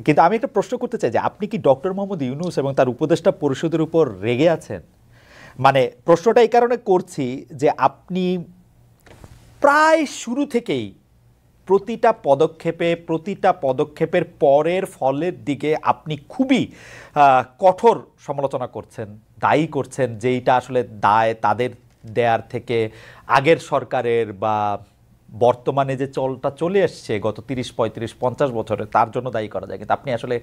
কিন্তু আমি একটা প্রশ্ন করতে চাই যে আপনি কি ডক্টর মোহাম্মদ ইউনূস এবং তার উপদেষ্টা পরিষদের উপর রেগে আছেন? মানে প্রশ্নটা এই কারণে করছি যে আপনি প্রায় শুরু থেকেই প্রতিটা পদক্ষেপের পরের ফলের দিকে আপনি খুবই কঠোর সমালোচনা করছেন, দায়ী করছেন, যেইটা আসলে দায় তাদের দেয়ার থেকে আগের সরকারের বা বর্তমানে যে চলটা চলে এসছে গত 30, 35, 50 বছরে তার জন্য দায়ী করা যায়। কিন্তু আপনি আসলে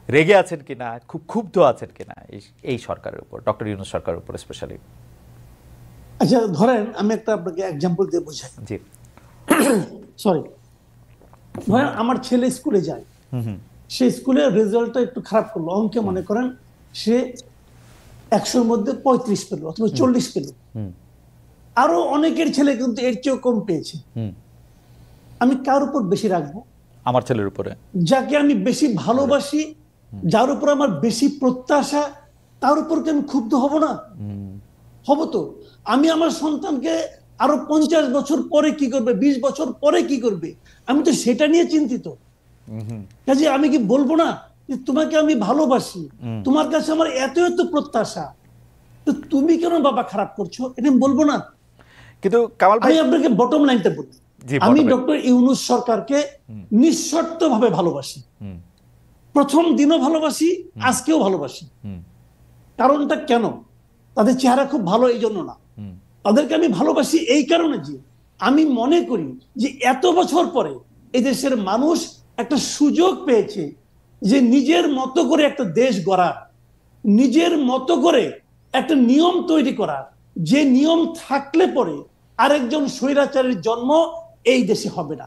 রেগে আছেন কিনা, খুব ক্ষুব্ধ আছেন কিনা এই সরকারের উপর, ডক্টর ইউনূস সরকারের উপর স্পেশালি? আচ্ছা, ধরেন আমি একটা আপনাকে এক্সাম্পল দিয়ে বোঝাই। জি, সরি, ধরেন আমার ছেলে স্কুলে যায়, সে স্কুলের রেজাল্টটা একটু খারাপ করলো, অঙ্কে মনে করেন সে 100-র মধ্যে 35 পেল অথবা 40 পেল। আরো অনেকের ছেলে কিন্তু এর চেয়েও কম পেয়েছে। আমি কার উপর বেশি রাখবো? আমার ছেলের উপরে। যাকে আমি বেশি ভালোবাসি, যার উপর আমার বেশি প্রত্যাশা, তার উপর কি আমি ক্ষুব্ধ হব না? হব তো। আমি আমার সন্তানকে আরো 50 বছর পরে কি করবে, 20 বছর পরে কি করবে, আমি তো সেটা নিয়ে চিন্তিত। কাজে আমি কি বলবো না যে তোমাকে আমি ভালোবাসি, তোমার কাছে আমার এত এত প্রত্যাশা, তো তুমি কেন বাবা খারাপ করছো, এটা আমি বলবো না? কিন্তু কামাল ভাই, আমি আপনাকে বটম লাইনটা বলি, আমি ডক্টর ইউনূস সরকারকে নিঃশর্তভাবে ভালোবাসি। প্রথম দিনও ভালোবাসি, আজকেও ভালোবাসি। কারণটা কেন? তাদের চেহারা খুব ভালো এই জন্য না, তাদেরকে আমি ভালোবাসি এই কারণে যে আমি মনে করি যে এত বছর পরে এদেশের মানুষ একটা সুযোগ পেয়েছে যে নিজের মতো করে একটা দেশ গড়ার, নিজের মতো করে একটা নিয়ম তৈরি করার, যে নিয়ম থাকলে পরে আরেকজন স্বৈরাচারের জন্ম এই দেশে হবে না।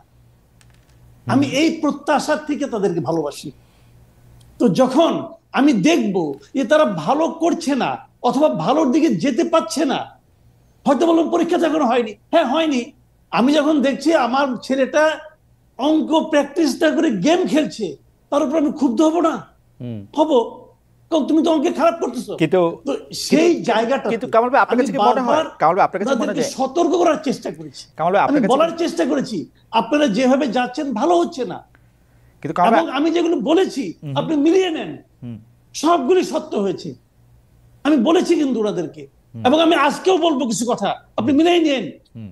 আমি এই প্রত্যাশার থেকে তাদেরকে ভালোবাসি। তো যখন আমি দেখব যে তারা ভালো করছে না অথবা ভালোর দিকে যেতে পারছে না, হয়তো বললাম পরীক্ষাটা এখনো হয়নি, হ্যাঁ হয়নি, আমি যখন দেখছি আমার ছেলেটা অঙ্ক প্র্যাকটিসটা করে গেম খেলছে, তার উপর আমি ক্ষুব্ধ হব না? হব, কারণ তুমি তো অঙ্কে খারাপ করতেছো। কিন্তু সেই জায়গাটা কিন্তু কামাল ভাই আপনার কাছে কি মনে হয়, কামাল ভাই আপনার কাছে মনে হয় সতর্ক করার চেষ্টা করেছি, কামাল ভাই আমি বলার চেষ্টা করেছি আপনারা যেভাবে যাচ্ছেন ভালো হচ্ছে না, কিন্তু আমি যেগুলো বলেছি আপনি মিলিয়ে নেন, সবগুলি সত্য হয়েছে, আমি বলেছি কিন্তু ওনাদেরকে। এবং আমি আজকেও বলবো কিছু কথা, আপনি মিলিয়ে নেন।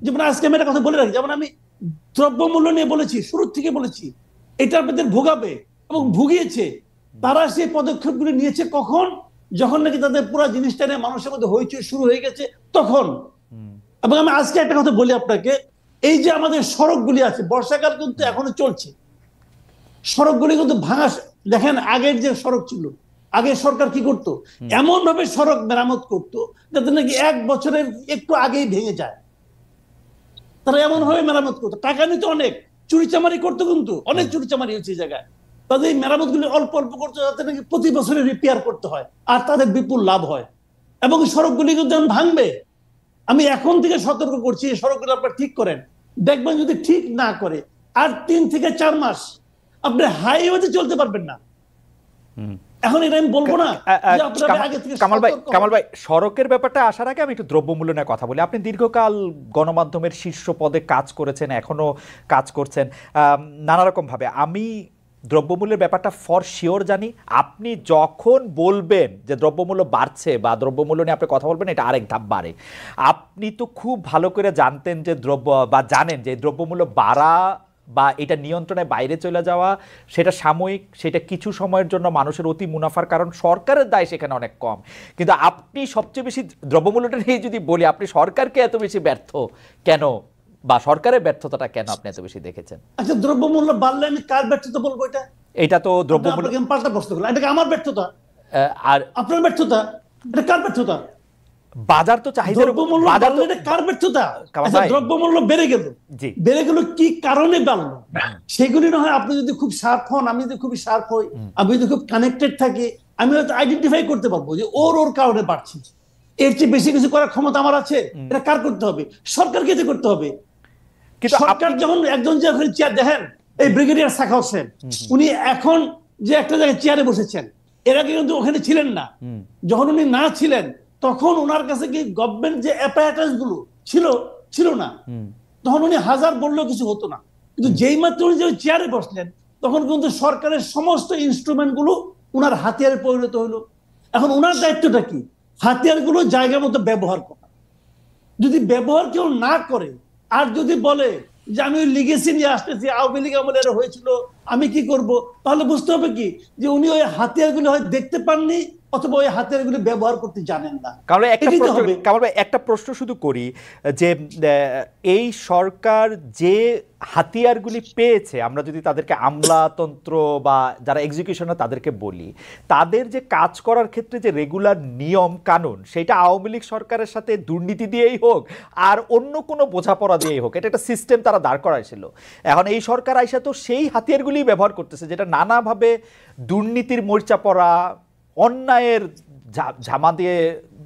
যেমন আজকে আমি একটা কথা বলে রাখি, যেমন আমি দ্রব্যমূল্য নিয়ে বলেছি, শুরুর থেকে বলেছি এটা আপনাদের ভোগাবে এবং ভুগিয়েছে। তারা সেই পদক্ষেপগুলি নিয়েছে কখন? যখন নাকি তাদের পুরো জিনিসটা নিয়ে মানুষের মধ্যে হইচই শুরু হয়ে গেছে তখন। এবং আমি আজকে একটা কথা বলি আপনাকে, এই যে আমাদের সড়কগুলি আছে, বর্ষাকাল কিন্তু এখনো চলছে, সড়কগুলি কিন্তু ভাঙা। দেখেন আগের যে সড়ক ছিল, আগে সরকার কি করতো, এমন ভাবে সড়ক মেরামত করতো যাতে নাকি 1 বছরের একটু আগেই ভেঙে যায়। তারা এমন ভাবে মেরামত করতো, টাকা নিত অনেক, চুরিচামারি করতো, কিন্তু অনেক চুরিচামারি হচ্ছে এই জায়গায়। তাদের এই মেরামত গুলি অল্প অল্প করতো যাতে নাকি প্রতি বছরে রিপেয়ার করতে হয় আর তাদের বিপুল লাভ হয়। এবং সড়কগুলি কিন্তু ভাঙবে। আমি এখন থেকে সতর্ক করছি, এই সড়কগুলো আপনারা ঠিক করেন, দেখবেন যদি ঠিক না করে আর 3 থেকে 4 মাস আপনি হাইওয়েতে চলতে পারবেন না। এখন এটা আমি বলবো না যে আপনারা আগে থেকে। কামাল ভাই, সড়কের ব্যাপারটা আসার আগে আমি একটু দ্রব্যমূল্য নিয়ে কথা বলি। আপনি দীর্ঘকাল গণমাধ্যমের শীর্ষ পদে কাজ করেছেন, এখনো কাজ করছেন নানা রকম ভাবে। আমি দ্রব্যমূল্যের ব্যাপারটা ফর শিওর জানি। আপনি যখন বলবেন যে দ্রব্যমূল্য বাড়ছে বা দ্রব্যমূল্য নিয়ে আপনি কথা বলবেন, এটা আরেক ধাপ বাড়ে। আপনি তো খুব ভালো করে জানতেন যে জানেন যে দ্রব্যমূল্য বাড়া বা এটা নিয়ন্ত্রণের বাইরে চলে যাওয়া সেটা সাময়িক, সেটা কিছু সময়ের জন্য মানুষের অতি মুনাফার কারণ, সরকারের দায় সেখানে অনেক কম। কিন্তু আপনি সবচেয়ে বেশি দ্রব্যমূল্যটা নিয়ে যদি বলি, আপনি সরকারকে এত বেশি ব্যর্থ কেন, বা সরকারের ব্যর্থতাটা কেন আপনি এত বেশি দেখেছেন? আচ্ছা, দ্রব্যমূল্য বাড়লে আমি কার ব্যর্থতা বলবো? এটা তো দ্রব্যমূল্য পাল্টা প্রশ্ন করলাম, এটা আমার ব্যর্থতা আর আপনার ব্যর্থতা? এটা কার ব্যর্থতা? বাজার তো চাহিদার বাজার তো, এটা কার ব্যর্থতা? দ্রব্যমূল্য বেড়ে গেল কি কারণে বাড়লো, সেগুলি না হয় আপনি যদি খুব শার্প হন, আমি যদি খুবই শার্প হই, আমি যদি খুব কানেক্টেড থাকি, আমি হয়তো আইডেন্টিফাই করতে পারবো যে ওর কারণে বাড়ছে। এর চেয়ে বেশি কিছু করার ক্ষমতা আমার আছে? এটা কার করতে হবে? সরকারকে এটা করতে হবে। কিন্তু সরকার যখন একজন যে ওখানে চেয়ার, দেখেন এই ব্রিগেডিয়ার সাখাও হোসেন, উনি এখন যে একটা জায়গায় চেয়ারে বসেছেন, এর আগে কিন্তু ওখানে ছিলেন না। যখন উনি না ছিলেন তখন ওনার কাছে কি গভর্নমেন্ট যে অ্যাপারেটাস গুলো ছিল না, তখন উনি হাজার বললেও কিছু হতো না। কিন্তু যেই মাত্র উনি যে চেয়ারে বসলেন, তখন কিন্তু সরকারের সমস্ত ইনস্ট্রুমেন্ট গুলো ওনার হাতিয়ারে পরিণত হলো। এখন ওনার দায়িত্বটা কি? হাতিয়ারগুলো জায়গা মতো ব্যবহার করা। যদি ব্যবহার কেউ না করে আর যদি বলে যে আমি ওই লিগেসি নিয়ে আসতেছি, আওয়ামী লীগ আমলে হয়েছিল, আমি কি করব, তাহলে বুঝতে হবে কি যে উনি ওই হাতিয়ারগুলো হয়তো দেখতে পাননি অথবা ওই হাতিয়ারগুলো ব্যবহার করতে জানেন না। কামাল ভাই, একটা প্রশ্ন শুধু করি যে এই সরকার যে হাতিয়ারগুলি পেয়েছে, আমরা যদি তাদেরকে আমলাতন্ত্র বা যারা এক্সিকিউশনার তাদেরকে বলি, তাদের যে কাজ করার ক্ষেত্রে যে রেগুলার নিয়ম কানুন, সেটা আওয়ামী লীগ সরকারের সাথে দুর্নীতি দিয়েই হোক আর অন্য কোনো বোঝাপড়া দিয়েই হোক, এটা একটা সিস্টেম তারা দাঁড় করাইছিল। এখন এই সরকার আইসা তো সেই হাতিয়ারগুলি ব্যবহার করতেছে, যেটা নানাভাবে দুর্নীতির মোর্চা পড়া, অন্যায়ের ঝামা দিয়ে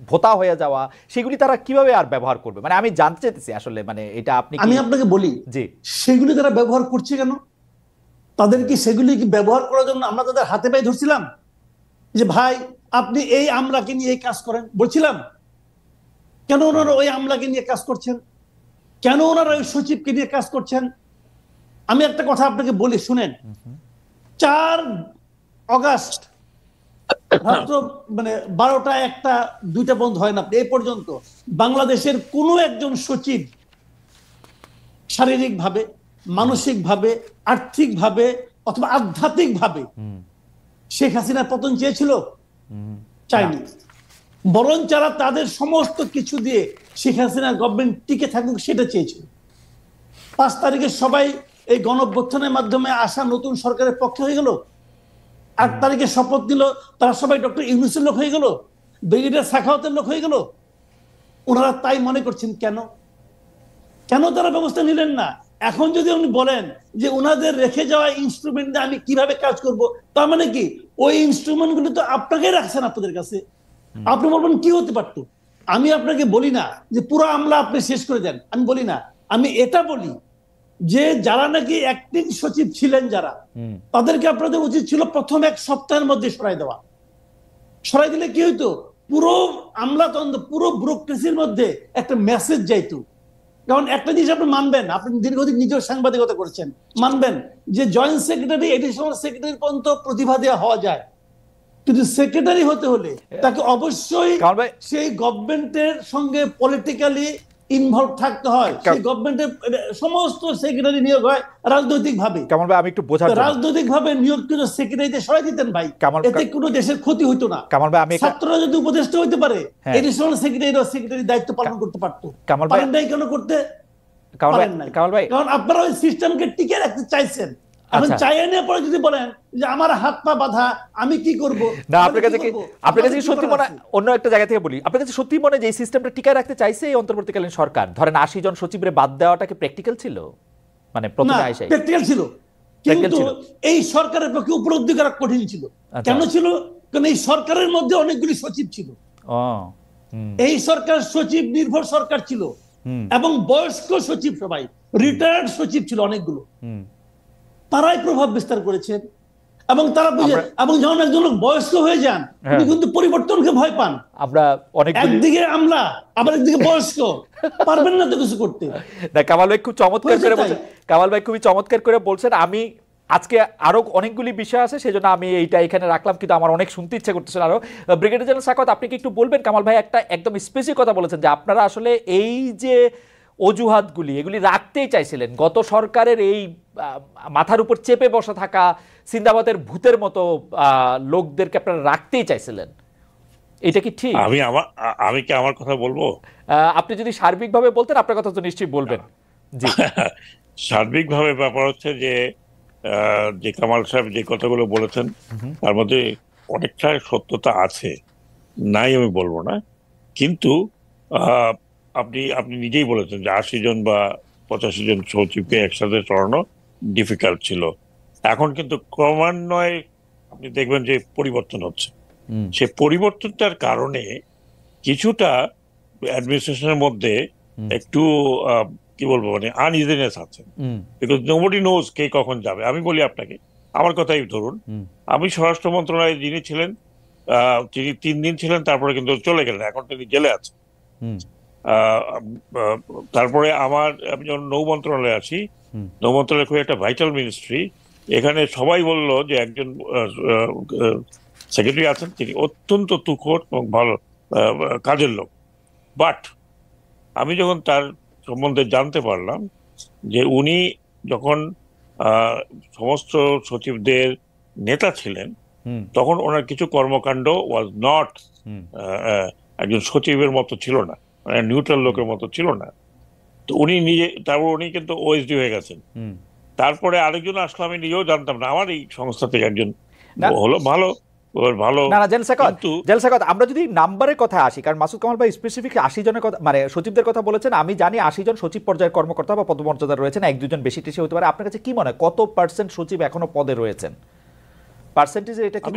ভোতা হয়ে যাওয়া, সেগুলি তারা কিভাবে আর ব্যবহার করবে? মানে আমি জানতে চাইতেছি আসলে, মানে এটা আমি আপনাকে বলি জি, সেগুলি তারা ব্যবহার করছে কেন? তাদের কি সেগুলি কি ব্যবহার করার জন্য আমরা তাদের হাতে পায়ে ধরছিলাম যে ভাই আপনি এই আমলাকে নিয়ে এই কাজ করেন? বলছিলাম কেন ওনারা ওই আমলাকে নিয়ে কাজ করছেন? কেন ওনারা ওই সচিবকে নিয়ে কাজ করছেন? আমি একটা কথা আপনাকে বলি, শুনেন। 4 অগাস্ট মাত্র মানে 12টা 1টা 2টা বন্ধ হয় না এই পর্যন্ত বাংলাদেশের কোনো একজন সচিব শারীরিকভাবে, মানসিকভাবে, আর্থিকভাবে অথবা আধ্যাত্মিকভাবে শেখ হাসিনার পতন চেয়েছিল? চাইনি। বরং যারা তাদের সমস্ত কিছু দিয়ে শেখ হাসিনার গভর্নমেন্ট টিকে থাকুক সেটা চেয়েছিল। 5 তারিখে সবাই এই গণঅভ্যুত্থানের মাধ্যমে আসা নতুন সরকারের পক্ষে হয়ে গেল। 8 তারিখে শপথ নিল, তারা সবাই ডক্টর ইউনূসের লোক হয়ে গেল, ব্রিগেডিয়ার সাখাওয়াতের লোক হয়ে গেল। ওনারা তাই মনে করছেন কেন? কেন তারা ব্যবস্থা নিলেন না? এখন যদি উনি বলেন যে ওনাদের রেখে যাওয়া ইনস্ট্রুমেন্ট দিয়ে আমি কিভাবে কাজ করব, তার মানে কি ওই ইনস্ট্রুমেন্ট গুলো তো আপনাকেই রাখছেন আপনাদের কাছে। আপনি বলবেন কি হতে পারতো? আমি আপনাকে বলি না যে পুরো আমলা আপনি শেষ করে দেন, আমি বলি না। আমি এটা বলি যে যারা নাকি অ্যাক্টিং সচিব ছিলেন যারা, তাদেরকে আপনাদের উচিত ছিল প্রথম 1 সপ্তাহের মধ্যে সরাই দেওয়া। সরাই দিলে কি হইতো? পুরো আমলাতন্ত্র, পুরো ব্যুরোক্রেসির মধ্যে একটা মেসেজ যাইতো। কারণ একটা জিনিস আপনি মানবেন, আপনি দীর্ঘদিন নিজেও সাংবাদিকতা করেছেন, মানবেন যে জয়েন্ট সেক্রেটারি, এডিশনাল সেক্রেটারি পর্যন্ত প্রতিভা দেওয়া হওয়া যায়, কিন্তু সেক্রেটারি হতে হলে তাকে অবশ্যই সেই গভর্নমেন্টের সঙ্গে পলিটিক্যালি ইনভলভ থাকতে হয়। সেই গভর্নমেন্টের সমস্ত সেক্রেটারি নিয়োগ হয় রাজনৈতিক ভাবে। কামাল ভাই, আমি একটু বোঝার জন্য রাজনৈতিক ভাবে নিয়োগকৃত সেক্রেটারিতে সরাই দিতেন ভাই, এতে কোনো দেশের ক্ষতি হইতো না। কামাল ভাই, আমি ছাত্ররা যদি উপদেষ্টা হইতে পারে, এডিশনাল সেক্রেটারি দায়িত্ব পালন করতে পারতো। কামাল ভাই কেন করতে পারেন নাই? কারণ আপনারা ওই সিস্টেমকে টিকে রাখতে চাইছেন। এখন চাইয়ে নিয়ে পরে যদি বলেন যে আমার হাত পা বাঁধা, আমি কি করব? না, আপনার কাছে সত্যি মনে, অন্য একটা জায়গা থেকে বলি, আপনার কাছে সত্যি মনে যে এই সিস্টেমটা টিকায় রাখতে চাইছে এই অন্তর্বর্তীকালীন সরকার? ধরেন 80 জন সচিবরে বাদ দেওয়াটা কি প্র্যাকটিক্যাল ছিল? মানে প্রথমে আইসা প্র্যাকটিক্যাল ছিল, কিন্তু এই সরকারের পক্ষে উপলব্ধি করা কঠিন ছিল। কেন ছিল? কারণ এই সরকারের মধ্যে অনেকগুলি সচিব ছিল। এই সরকার সচিব নির্ভর সরকার ছিল, এবং বয়স্ক সচিব, সবাই রিটায়ার্ড সচিব ছিল অনেকগুলো। তারাই প্রভাব বিস্তার করেছেন, এবং তারা বুঝে, এবং যখন একজন লোক বয়স্ক হয়ে যান তিনি কিন্তু পরিবর্তনকে ভয় পান। আমরা একদিকে আমলা, আবার একদিকে বয়স্ক, পারবেন না তো কিছু করতে। কামাল ভাই খুব চমৎকার করে বলছেন, কামাল ভাই খুবই চমৎকার করে বলছেন। আমি আজকে আরো অনেকগুলি বিষয় আছে, সেজন্য আমি এইটা এখানে রাখলাম, কিন্তু আমার অনেক শুনতে ইচ্ছে করতেছিল আরো। ব্রিগেডিয়ার জেনারেল সাখাওয়াত, আপনি কি একটু বলবেন? কামাল ভাই একটা একদম স্পেসিফিক কথা বলেছেন যে আপনারা আসলে এই যে অজুহাতগুলি, এগুলি রাখতেই চাইছিলেন। গত সরকারের এই মাথার উপর চেপে বসা থাকা সিন্দাবাদের ভূতের মতো লোকদেরকে আপনারা রাখতেই চাইছিলেন, এটা কি ঠিক? আমি কি আমার কথা বলবো? আপনি যদি সার্বিকভাবে বলতেন, আপনার কথা তো নিশ্চয়ই বলবেন। জি, সার্বিকভাবে ব্যাপার হচ্ছে যে কামাল সাহেব যে কথাগুলো বলেছেন তার মধ্যে অনেকটা সত্যতা আছে, নাই আমি বলবো না। কিন্তু আপনি নিজেই বলেছেন যে 80 জন বা 85 জন সচিবকে একসাথে সরানো ডিফিকাল্ট ছিল। এখন কিন্তু ক্রমান্বয়ে আপনি দেখবেন যে পরিবর্তন হচ্ছে। সে পরিবর্তনটার কারণে কিছুটা অ্যাডমিনিস্ট্রেশনের মধ্যে একটু কি বলবো, মানে আনইজিনেস আছে, বিকজ নোবডি নোজ কে কখন যাবে। আমি বলি আপনাকে, আমার কথাই ধরুন, আমি স্বরাষ্ট্র মন্ত্রণালয়ে যিনি ছিলেন, তিনি 3 দিন ছিলেন, তারপরে কিন্তু চলে গেলেন, এখন তিনি জেলে আছেন। তারপরে আমি যখন নৌ মন্ত্রণালয়ে আসি, নৌ মন্ত্রণালয় খুব একটা ভাইটাল মিনিস্ট্রি, এখানে সবাই বলল যে একজন সেক্রেটারি আছেন, তিনি অত্যন্ত তুখোড় এবং ভালো কাজের লোক। বাট আমি যখন তার সম্বন্ধে জানতে পারলাম যে উনি যখন সমস্ত সচিবদের নেতা ছিলেন, তখন ওনার কিছু কর্মকাণ্ড ওয়াজ নট একজন সচিবের মতো ছিল না, মানে নিউট্রাল লোকের মতো ছিল না। তো উনি নিজে, তারপর উনি কিন্তু ওএসডি হয়ে গেছেন। তারপরে আরেকজন আসলো, আমি নিজেও জানতাম না, আমার এই সংস্থা থেকে একজন হলো, ভালো ভালো। আমরা যদি নাম্বারের কথা আসি, কারণ মাসুদ কামাল ভাই স্পেসিফিক 80 জনের কথা, মানে সচিবদের কথা বলেছেন, আমি জানি 80 জন সচিব পর্যায়ের কর্মকর্তা বা পদমর্যাদা রয়েছেন, 1-2 জন বেশি টেশি হতে পারে। আপনার কাছে কি মনে হয় কত % সচিব এখনো পদে রয়েছেন? পার্সেন্টেজ এটা কি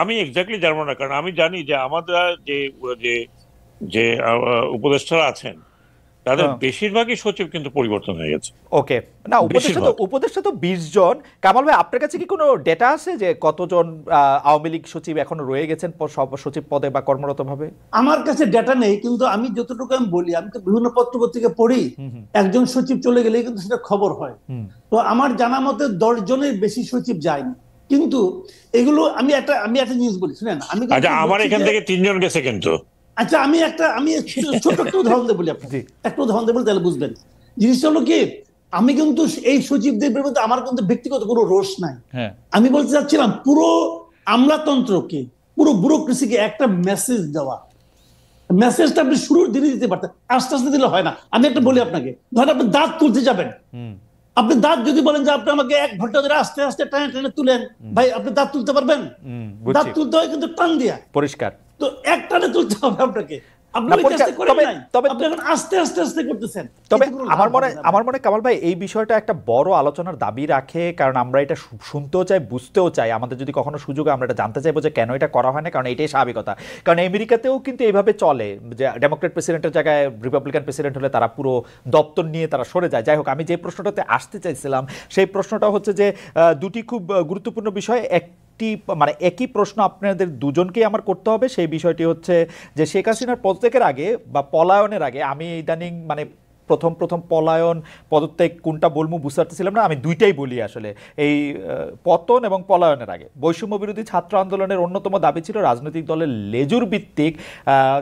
আমি এক্স্যাক্টলি জানবো না, কারণ আমি জানি যে আমাদের যে উপদেষ্টারা আছেন তাদের বেশিরভাগই সচিব কিন্তু পরিবর্তন হয়ে গেছে। ওকে, না উপদেষ্টা তো 20 জন। কামাল ভাই, আপনার কাছে কি কোনো ডেটা আছে যে কতজন আওয়ামী লীগ সচিব এখনো রয়ে গেছেন সচিব পদে বা কর্মরত ভাবে? আমার কাছে ডেটা নেই, কিন্তু আমি যতটুকু আমি বলি, আমি তো বিভিন্ন পত্র পত্রিকা পড়ি, একজন সচিব চলে গেলে কিন্তু সেটা খবর হয়। তো আমার জানা মতে 10 জনের বেশি সচিব যায়নি। কিন্তু এগুলো আমি একটা নিউজ বলি, শুনেন। আমার এখান থেকে 3 জন গেছে কিন্তু। আচ্ছা, আমি ছোট একটা উদাহরণ দেব বলি আপনাকে, একটা উদাহরণ দেব তাহলে বুঝবেন। জিনিসটা হলো কি, আমি কিন্তু এই সচিবদের বিরুদ্ধে আমার কিন্তু ব্যক্তিগত কোনো রোষ নাই। আমি বলতে চাচ্ছিলাম পুরো আমলাতন্ত্রকে, পুরো ব্যুরোক্রেসিকে একটা মেসেজ দেওয়া। মেসেজটা আপনি শুরুর দিনে দিতে পারতেন, আস্তে আস্তে দিলে হয় না। আমি একটা বলি আপনাকে, ধরেন আপনি দাঁত তুলতে যাবেন, আপনি দাঁত যদি বলেন যে আপনি আমাকে 1 ঘন্টা ধরে আস্তে আস্তে টানে টানে তুলেন, ভাই আপনি দাঁত তুলতে পারবেন? দাঁত তুলতে হয় কিন্তু টান দিয়া, পরিষ্কার। তো এক টানে তুলতে হবে আপনাকে। আমার মনে কামাল ভাই এই বিষয়টা একটা বড় আলোচনার দাবি রাখে, কারণ আমরা এটা শুনতেও চাই, বুঝতেও চাই। আমাদের যদি কখনো সুযোগ, আমরা এটা জানতে চাইবো যে কেন এটা করা হয় না, কারণ এটাই স্বাভাবিকতা। কারণ আমেরিকাতেও কিন্তু এইভাবে চলে যে ডেমোক্রেট প্রেসিডেন্টের জায়গায় রিপাবলিকান প্রেসিডেন্ট হলে তারা পুরো দপ্তর নিয়ে তারা সরে যায়। যাই হোক, আমি যে প্রশ্নটাতে আসতে চাইছিলাম সেই প্রশ্নটা হচ্ছে যে দুটি খুব গুরুত্বপূর্ণ বিষয়। মানে একই প্রশ্ন আপনাদের দুজনকেই আমার করতে হবে। সেই বিষয়টি হচ্ছে যে শেখ হাসিনার পদত্যাগের আগে বা পলায়নের আগে, আমি ইদানিং মানে প্রথম পলায়ন পদত্যাগ কোনটা বলবো বুঝতে পারতেছিলাম না, আমি দুইটাই বলি আসলে। এই পতন এবং পলায়নের আগে বৈষম্য বিরোধী ছাত্র আন্দোলনের অন্যতম দাবি ছিল রাজনৈতিক দলের লেজুর ভিত্তিক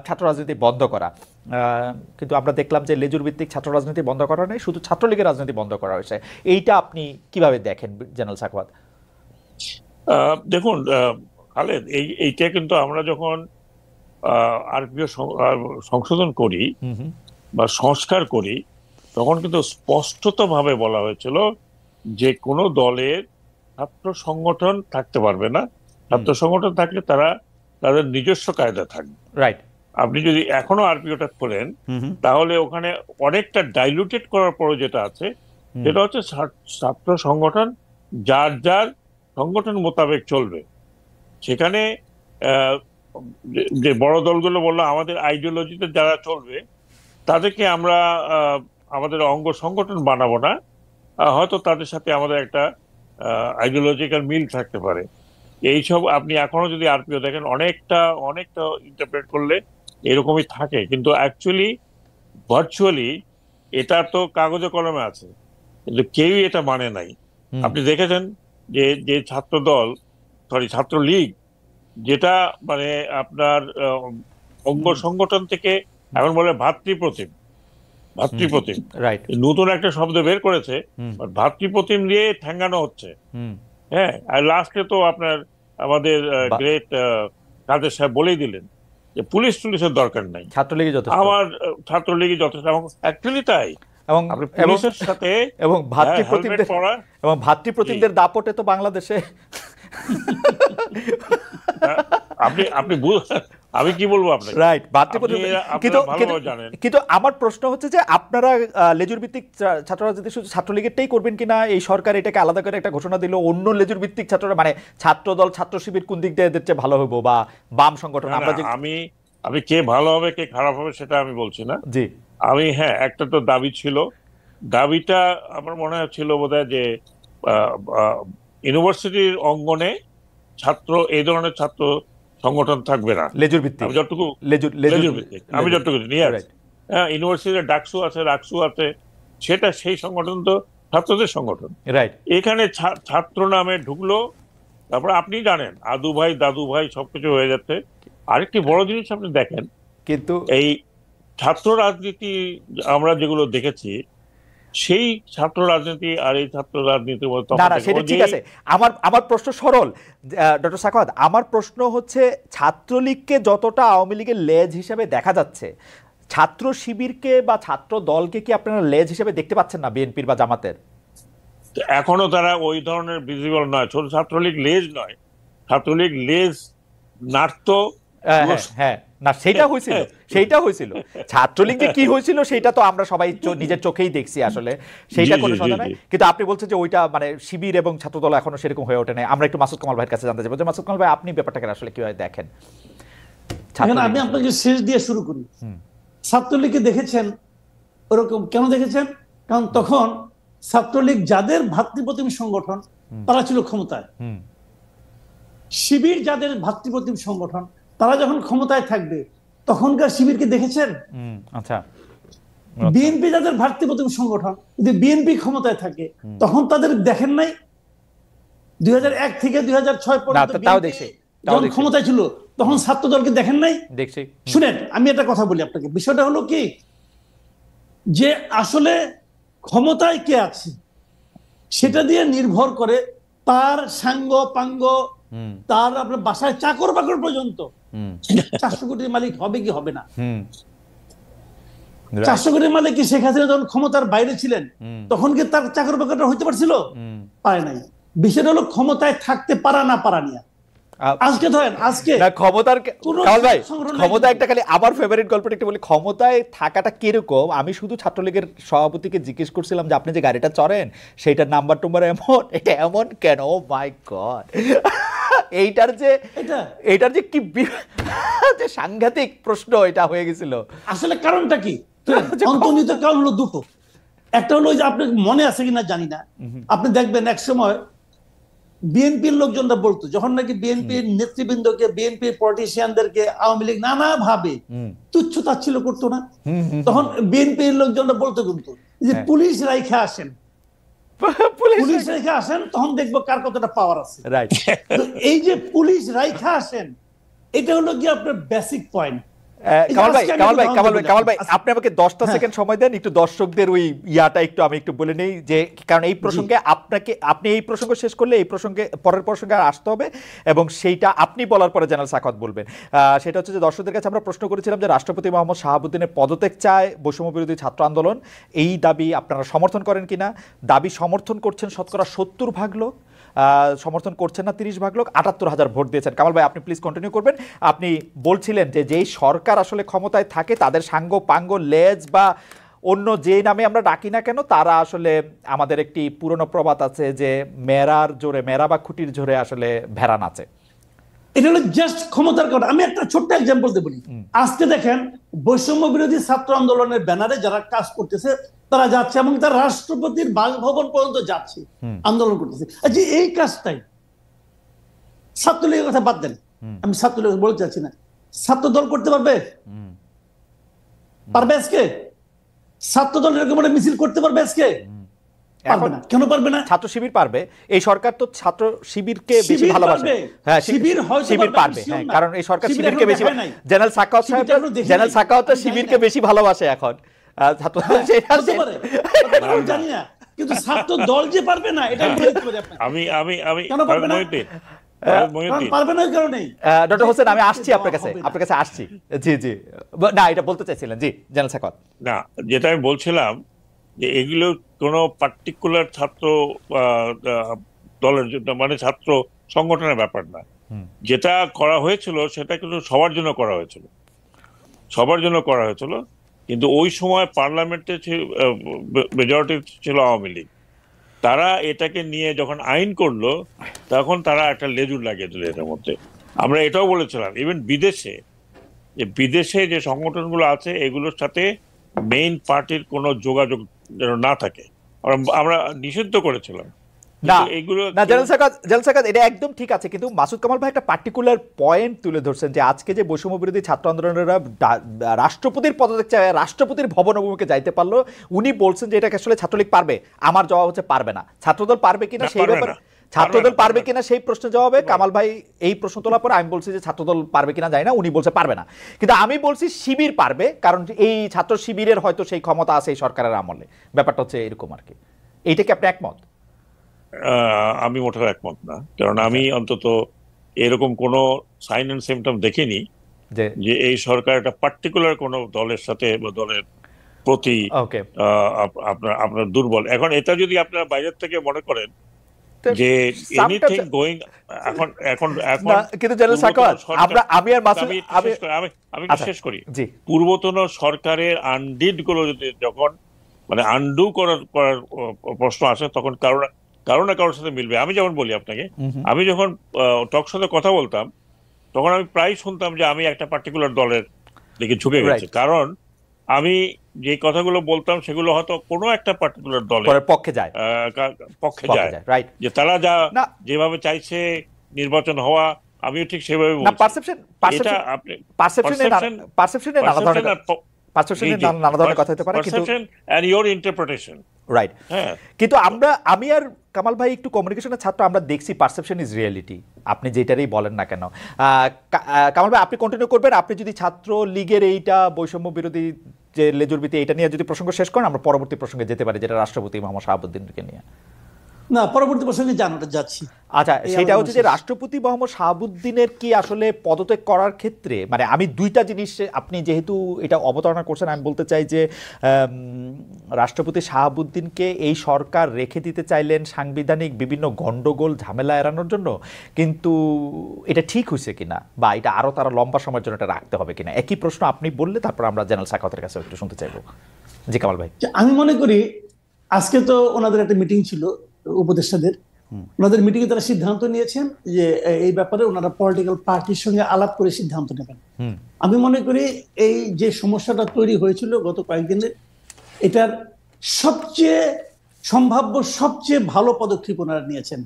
ছাত্র রাজনীতি বন্ধ করা। কিন্তু আমরা দেখলাম যে লেজুর ভিত্তিক ছাত্র রাজনীতি বন্ধ করা নেই, শুধু ছাত্রলীগের রাজনীতি বন্ধ করা হয়েছে। এইটা আপনি কিভাবে দেখেন জেনারেল সাখাওয়াত? দেখুন খালেদ, এইটা কিন্তু আমরা যখন আরপিও সংশোধন করি বা সংস্কার করি, তখন কিন্তু স্পষ্টতভাবে বলা হয়েছিল যে কোনো দলের ছাত্র সংগঠন থাকতে পারবে না। ছাত্র সংগঠন থাকলে তারা তাদের নিজস্ব কায়দা থাকবে। রাইট। আপনি যদি এখনো আরপিওটা খোলেন, তাহলে ওখানে অনেকটা ডাইলুটেড করার পরে যেটা আছে সেটা হচ্ছে ছাত্র সংগঠন যার যার সংগঠন মোতাবেক চলবে। সেখানে যে বড় দলগুলো বললো আমাদের আইডিওলজিতে যারা চলবে তাদেরকে আমরা আমাদের অঙ্গ সংগঠন বানাবো না, হয়তো তাদের সাথে আমাদের একটা আইডিওলজিক্যাল মিল থাকতে পারে। এইসব আপনি এখনো যদি আরপিও দেখেন, অনেকটা ইন্টারপ্রেট করলে এরকমই থাকে, কিন্তু অ্যাকচুয়ালি ভার্চুয়ালি এটা তো কাগজে কলমে আছে, কিন্তু কেউই এটা মানে নাই। আপনি দেখেছেন যে ছাত্রলীগ যেটা মানে আপনার অঙ্গ সংগঠন থেকে এখন বলে ভাতৃপ্রতিম, নতুন একটা শব্দ বের করেছে, ভাতৃপ্রতিম দিয়ে ঠ্যাঙ্গানো হচ্ছে। হ্যাঁ, আর লাস্টে তো আপনার আমাদের গ্রেট কাদের সাহেব বলেই দিলেন যে পুলিশের দরকার নাই, ছাত্রলীগই যথেষ্ট। আমার ছাত্রলীগই যথেষ্ট, এবং অ্যাকচুয়ালি তাই। এবং পুলিশের সাথে এবং ভাতৃপ্রতিমদের দাপটে তো বাংলাদেশে আমি কি বলবো আপনাকে, রাইট, কিন্তু আমার প্রশ্ন হচ্ছে যে আপনারা লেজুর ভিত্তিক ছাত্র রাজনীতি শুধু ছাত্রলীগেরটাই করবেন কিনা? এই সরকার এটাকে আলাদা করে একটা ঘোষণা দিল, অন্য লেজুর ভিত্তিক ছাত্ররা মানে ছাত্র দল ছাত্র শিবির কোন দিক দিয়ে এদের চেয়ে ভালো হবো বা বাম সংগঠন? আমি কে ভালো হবে কে খারাপ হবে সেটা আমি বলছি না। জি, আমি একটা তো দাবি ছিল, দাবিটা আমার মনে হচ্ছিল বোধহয় যে ইউনিভার্সিটির অঙ্গনে এই ধরনের ছাত্র সংগঠন থাকবে না, লেজুর ভিত্তিক। আমি যতটুকু ইউনিভার্সিটির ডাকসু আছে রাকসু আছে, সেটা সেই সংগঠন তো ছাত্রদের সংগঠন, রাইট, এখানে ছাত্র নামে ঢুকলো, তারপরে আপনি জানেন আদু ভাই দাদু ভাই সবকিছু হয়ে যাচ্ছে। আরেকটি বড় জিনিস আপনি দেখেন, কিন্তু এই ছাত্র রাজনীতি আমরা যেগুলো দেখেছি, সেই ছাত্র রাজনীতি আর এই ছাত্র রাজনীতির মধ্যে না না সেটা ঠিক আছে। আমার প্রশ্ন সরল ডক্টর সাখাওয়াত, আমার প্রশ্ন হচ্ছে ছাত্রলীগকে যতটা আওয়ামী লীগের লেজ হিসেবে দেখা যাচ্ছে, ছাত্র শিবিরকে বা ছাত্র দলকে কি আপনারা লেজ হিসেবে দেখতে পাচ্ছেন না বিএনপির বা জামাতের? এখনো তারা ওই ধরনের ভিজিবল নয়। ছোট ছাত্রলীগ লেজ নয়, ছাত্রলীগ লেজ নাট্য। হ্যাঁ না সেইটা হয়েছিল ছাত্রলীগ যে কি হয়েছিল সেটা তো আমরা সবাই নিজের চোখেই দেখছি আসলে, সেইটা কোনো কথা নাই। কিন্তু আপনি বলছেন যে ওইটা মানে শিবির এবং ছাত্রদল এখনো সেরকম হয়ে ওঠে নাই। আমরা একটু মাসুদ কামাল ভাইয়ের কাছে জানতে চাইবো যে মাসুদ কামাল ভাই আপনি ব্যাপারটাকে আসলে কিভাবে দেখেন? আমি আপনাকে শেষ দিয়ে শুরু করি। ছাত্রলীগকে দেখেছেন ওরকম কেন দেখেছেন? কারণ তখন ছাত্রলীগ যাদের ভাতৃপ্রতিম সংগঠন তারা ছিল ক্ষমতায়, শিবির যাদের ভাতৃপ্রতিম সংগঠন তারা যখন ক্ষমতায় থাকবে তখনকার শিবিরকে দেখেছেন? আচ্ছা, বিএনপি যাদের ভাতৃপ্রতিম সংগঠন, যদি বিএনপি ক্ষমতায় থাকে তখন তাদের দেখেন নাই? 2001 থেকে 2006 পর্যন্ত যখন ক্ষমতায় ছিল তখন ছাত্র দলকে দেখেন নাই? দেখছি। শুনেন আমি একটা কথা বলি আপনাকে, বিষয়টা হলো কি যে আসলে ক্ষমতায় কে আছে সেটা দিয়ে নির্ভর করে তার সাঙ্গ পাঙ্গ, তার আপনার বাসায় চাকর বাকর পর্যন্ত 400 কোটির মালিক হবে কি হবে না। 400 কোটির মালিক কি শেখ হাসিনা যখন ক্ষমতার বাইরে ছিলেন তখন কি তার চাকর বাকরটা হইতে পারছিল? পারে নাই। বিষয়টা হলো ক্ষমতায় থাকতে পারা না পারা নিয়ে। আজকে ধরেন আজকে ক্ষমতা একটা খালি আমার ফেভারিট গল্পটা একটা বলি, ক্ষমতায় থাকাটা কিরকম। আমি শুধু ছাত্রলীগের সভাপতিকে জিজ্ঞেস করছিলাম যে আপনি যে গাড়িটা চড়েন সেইটার নাম্বার টুম্বার এমন, এটা এমন কেন? ও মাই গড, এইটার যে কি যে সাংঘাতিক প্রশ্ন এটা হয়ে গেছিল। আসলে কারণটা কি? অন্তর্নিহিত কারণ হলো দুটো। একটা হলো যে আপনার মনে আছে কিনা জানি না, আপনি দেখবেন এক সময় বিএনপির লোকজনরা বলতো যখন নাকি বিএনপির নেতৃবৃন্দকে, বিএনপির পলিটিশিয়ানদেরকে আওয়ামী লীগ নানা ভাবে তুচ্ছ তাচ্ছিল্য করতো না, তখন বিএনপির লোকজনরা বলতো কিন্তু যে পুলিশ রাইখা আসেন, পুলিশ রাইখা আসেন, তখন দেখবো কার কতটা পাওয়ার আছে। এই যে পুলিশ রাইখা আসেন, এটা হলো কি আপনার বেসিক পয়েন্ট। কামাল ভাই আপনি আমাকে 10টা সেকেন্ড সময় দেন, একটু দর্শকদের ওই ইয়াটা আমি একটু বলে নেই, যে কারণ এই প্রসঙ্গে আপনি এই প্রসঙ্গ শেষ করলে এই প্রসঙ্গে পরের প্রসঙ্গে আসতে হবে, এবং সেইটা আপনি বলার পরে জেনারেল সাখাওয়াত বলবেন। সেটা হচ্ছে যে দর্শকদের কাছে আমরা প্রশ্ন করেছিলাম যে রাষ্ট্রপতি মোহাম্মদ শাহাবুদ্দিনের পদত্যাগ চায় বৈষম্য বিরোধী ছাত্র আন্দোলন, এই দাবি আপনারা সমর্থন করেন কিনা? দাবি সমর্থন করছেন শতকরা 70% লোক, সমর্থন করছেন না 30% লোক, 78,000 ভোট দিয়েছেন। কামাল ভাই আপনি প্লিজ কন্টিনিউ করবেন। আপনি বলছিলেন যে যেই সরকার আসলে ক্ষমতায় থাকে তাদের সাঙ্গ পাঙ্গ লেজ বা অন্য যে নামে আমরা ডাকি না কেন, তারা আসলে আমাদের একটি পুরনো প্রবাদ আছে যে মেরার জোরে, মেরা বা খুঁটির জোরে আসলে ভেড়া নাচে। এটা হলো জাস্ট ক্ষমতার কথা। আমি একটা ছোট্ট এক্সাম্পল দেব। আজকে দেখেন বৈষম্য বিরোধী ছাত্র আন্দোলনের ব্যানারে যারা কাজ করতেছে তারা যাচ্ছে এবং তারা রাষ্ট্রপতির বাসভবন পর্যন্ত যাচ্ছে, আন্দোলন করতেছে। আচ্ছা এই কাজটাই ছাত্রলীগের কথা বাদ দেন, আমি ছাত্রলীগ বলতে চাচ্ছি না, ছাত্র দল করতে পারবে? পারবে আজকে? ছাত্র দল এরকম একটা মিছিল করতে পারবে আজকে? পারবে না। কেন পারবে না? ছাত্র শিবির পারবে। এই সরকার তো ছাত্র শিবিরকে বেশি ভালোবাসে। হ্যাঁ, শিবির পারবে, হ্যাঁ, কারণ এই সরকার শিবিরকে বেশি, জেনারেল সাখাওয়াত সাহেব, জেনারেল সাখাওয়াত শিবিরকে বেশি ভালোবাসে এখন। ছাত্র জানি না, কিন্তু ছাত্র দল যে পারবে না এটা বলতে পারি আপনাকে। আমি কেন পারবে না? পারবে না কারণে ডক্টর হোসেন আমি আসছি আপনার কাছে আসছি। জি জি, না এটা বলতে চাইছিলেন। জি জেনারেল সাখাওয়াত। না, যেটা আমি বলছিলাম যে এগুলো কোনো পার্টিকুলার ছাত্র দলের জন্য, মানে ছাত্র সংগঠনের ব্যাপার না। যেটা করা হয়েছিল সেটা কিন্তু সবার জন্য করা হয়েছিল, সবার জন্য করা হয়েছিল। কিন্তু ওই সময় পার্লামেন্টে মেজরিটি ছিল আওয়ামী লীগ। তারা এটাকে নিয়ে যখন আইন করলো তখন তারা একটা লেজুর লাগিয়ে দিল এটার মধ্যে। আমরা এটাও বলেছিলাম ইভেন বিদেশে যে সংগঠনগুলো আছে এগুলোর সাথে মেইন পার্টির কোনো যোগাযোগ যেন না থাকে, আমরা নিষিদ্ধ করেছিলাম। না না জেনারেল সাকাত এটা একদম ঠিক আছে, কিন্তু মাসুদ কামাল ভাই একটা পার্টিকুলার পয়েন্ট তুলে ধরছেন যে আজকে যে বৈষম্য বিরোধী ছাত্র আন্দোলনেরা রাষ্ট্রপতির পদত্যাগ চায়, রাষ্ট্রপতির ভবন অভিমুখে যাইতে পারলো, উনি বলছেন যে এটাকে আসলে ছাত্রলীগ পারবে। আমার জবাব হচ্ছে পারবে না। ছাত্রদল পারবে কিনা সেই ব্যাপারে, ছাত্রদল পারবে কিনা সেই প্রশ্নের জবাবে কামাল ভাই এই প্রশ্ন তোলার পর আমি বলছি যে ছাত্রদল পারবে কিনা জানি না, উনি বলছে পারবে না। কিন্তু আমি বলছি শিবির পারবে, কারণ এই ছাত্র শিবিরের হয়তো সেই ক্ষমতা আছে এই সরকারের আমলে। ব্যাপারটা হচ্ছে এরকম আর কি। এইটা কি আপনি একমত? আমি মোটেও একমত না, কারণ আমি অন্তত এরকম কোন সাইন এন্ড সিমটম দেখিনি যে এই সরকার একটা পার্টিকুলার কোন দলের সাথে বা দলের প্রতি আপনার দুর্বল। এখন এটা যদি আপনারা বাইরের থেকে মনে করেন যে এনিথিং গোয়িং এখন এখন এখন কিন্তু জেনারেল সাকাত আমি আর মাসুদ আমি শেষ করি। পূর্বতন সরকারের আনডিড গুলো যদি যখন মানে আনডু করার প্রশ্ন আসে তখন কারো না কারোর সাথে মিলবে। আমি যেমন বলি আপনাকে, আমি যখন টক শোতে কথা বলতাম তখন আমি প্রায় শুনতাম যে আমি একটা পার্টিকুলার দলের দিকে ঝুঁকে গেছি, কারণ আমি যে কথাগুলো বলতাম সেগুলো হয়তো কোনো একটা পার্টিকুলার দলের পক্ষে যায় যে তারা যা যেভাবে চাইছে নির্বাচন হওয়া, আমিও ঠিক সেভাবে কিন্তু আমি আর কামাল ভাই একটু কমিউনিকেশনের ছাত্র, আমরা দেখছি পারসেপশন ইজ রিয়েলিটি, আপনি যেটারই বলেন না কেন। কামাল ভাই আপনি কন্টিনিউ করবেন, আপনি যদি ছাত্র লীগের এইটা বৈষম্য বিরোধী যে লেজুরবিতে এটা নিয়ে যদি প্রসঙ্গ শেষ করেন আমরা পরবর্তী প্রসঙ্গে যেতে পারি, যেটা রাষ্ট্রপতি মোহাম্মদ শাহাবুদ্দিনকে নিয়ে। না, পরবর্তী প্রসঙ্গে যাচ্ছি। আচ্ছা, সেটা হচ্ছে যে রাষ্ট্রপতি মোহাম্মদ শাহাবুদ্দিনের কি আসলে পদত্যাগ করার ক্ষেত্রে, মানে আমি দুইটা জিনিস, আপনি যেহেতু এটা অবতারণা করছেন আমি বলতে চাই যে রাষ্ট্রপতি শাহাবুদ্দিনকে এই সরকার রেখে দিতে চাইলেন সাংবিধানিক বিভিন্ন গন্ডগোল ঝামেলা এড়ানোর জন্য, কিন্তু এটা ঠিক হয়েছে কিনা বা এটা আরো তারা লম্বা সময়ের জন্য এটা রাখতে হবে কিনা, একই প্রশ্ন আপনি বললে তারপর আমরা জেনারেল সাকাতের কাছে একটু শুনতে চাইবো। জি কামাল ভাই। আমি মনে করি আজকে তো ওনাদের একটা মিটিং ছিল উপদেষ্টাদের, ওনাদের মিটিং এ তারা সিদ্ধান্ত নিয়েছেন যে এই ব্যাপারে ওনারা পলিটিক্যাল পার্টির সঙ্গে আলাপ করে সিদ্ধান্ত নেবেন। আমি মনে করি এই যে সমস্যাটা তৈরি হয়েছিল গত কয়েকদিনের, এটার সবচেয়ে সম্ভাব্য সবচেয়ে ভালো পদক্ষেপ ওনারা নিয়েছেন,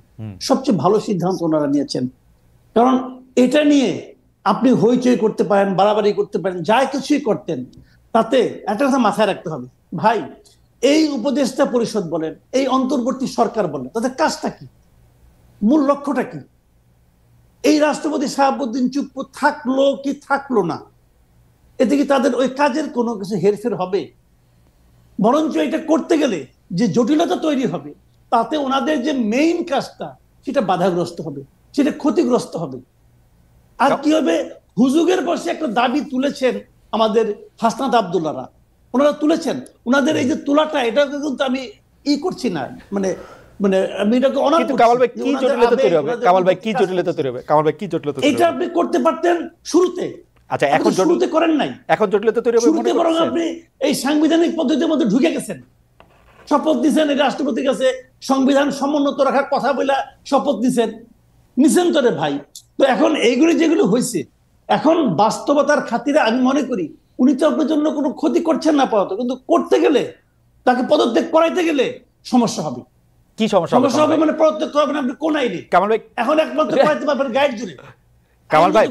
সবচেয়ে ভালো সিদ্ধান্ত ওনারা নিয়েছেন। কারণ এটা নিয়ে আপনি হইচই করতে পারেন, বাড়াবাড়ি করতে পারেন, যা কিছুই করতেন, তাতে একটা কথা মাথায় রাখতে হবে ভাই, এই উপদেষ্টা পরিষদ বলেন, এই অন্তর্বর্তী সরকার বলেন, তাদের কাজটা কি, মূল লক্ষ্যটা কি? এই রাষ্ট্রপতি শাহাবুদ্দিন চুপ থাকলো কি থাকলো না, এতে কি তাদের ওই কাজের কোনো কিছু হেরফের হবে? বরঞ্চ এটা করতে গেলে যে জটিলতা তৈরি হবে তাতে ওনাদের যে মেইন কাজটা সেটা বাধাগ্রস্ত হবে, সেটা ক্ষতিগ্রস্ত হবে। আর কি হবে, হুজুগের বসে একটা দাবি তুলেছেন আমাদের হাসনাত আব্দুল্লাহরা, ওনারা তুলেছেন, ওনাদের এই যে তোলাটা এটা কিন্তু আমি করছি না, মানে মানে আমি এটাকে অনার করছি। কামাল ভাই কি জটিলতা তৈরি হবে? কামাল ভাই কি জটিলতা তৈরি হবে? কামাল ভাই কি জটিলতা? এটা আপনি করতে পারতেন শুরুতে। আচ্ছা, এখন শুরুতে করেন নাই, এখন জটিলতা তৈরি হবে মনে বরং আপনি এই সাংবিধানিক পদ্ধতির মধ্যে ঢুকে গেছেন, শপথ দিয়েছেন এই রাষ্ট্রপতির কাছে সংবিধান সমুন্নত রাখার কথা বলে শপথ নিছেন তো রে ভাই। তো এখন এইগুলি যেগুলো হয়েছে, এখন বাস্তবতার খাতিরে আমি মনে করি উনি তো আপনার জন্য কোনো ক্ষতি করছেন না পাওয়া, কিন্তু করতে গেলে তাকে পদত্যাগ করাইতে গেলে সমস্যা হবে। কি সমস্যা হবে? মানে পদত্যাগ করবেন আপনি কোন আইনে? কামাল ভাই এখন একমাত্র করাইতে পারবেন গাইড জুড়ে। কামাল ভাই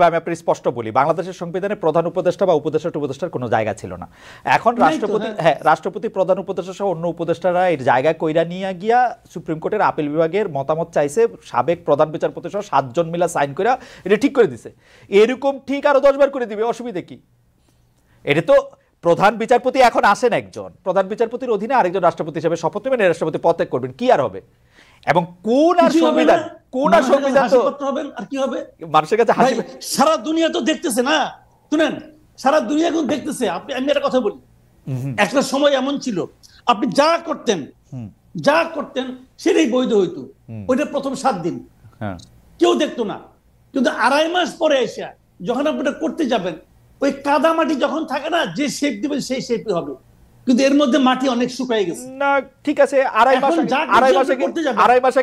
আমি আপনার স্পষ্ট বলি, বাংলাদেশের সংবিধানে প্রধান উপদেষ্টা বা উপদেষ্টার কোনো জায়গা ছিল না। এখন রাষ্ট্রপতি প্রধান উপদেষ্টা সহ অন্য উপদেষ্টারা এর জায়গা কইরা নিয়ে গিয়া সুপ্রিম কোর্টের আপিল বিভাগের মতামত চাইছে, সাবেক প্রধান বিচারপতি সহ 7 জন মিলা সাইন করে এটা ঠিক করে দিছে। এরকম ঠিক আরো 10 বার করে দিবে, অসুবিধা কি? এটা তো প্রধান বিচারপতি এখন আসেন, একজন প্রধান বিচারপতির অধীনে আরেকজন রাষ্ট্রপতি হিসেবে শপথ নেবেন, রাষ্ট্রপতি পদত্যাগ করবেন, কি আর হবে? এবং কোন আর সংবিধান তো হবেন আর কি হবে? মানুষের কাছে হাসি। সারা দুনিয়া তো দেখতেছে না, শুনেন, সারা দুনিয়া এখন দেখতেছে। আমি একটা কথা বলি, একটা সময় এমন ছিল আপনি যা করতেন সেটাই বৈধ হইতো, ওইটা প্রথম 7 দিন কেউ দেখতো না, কিন্তু 2.5 মাস পরে এসে যখন আপনি এটা করতে যাবেন, ওই কাদামাটি যখন থাকে না, যে শেপ দিবেন সেই শেপই হবে। কিন্তু এর মধ্যে মাটি অনেক শুকিয়ে গেছে। না ঠিক আছে, আড়াই মাস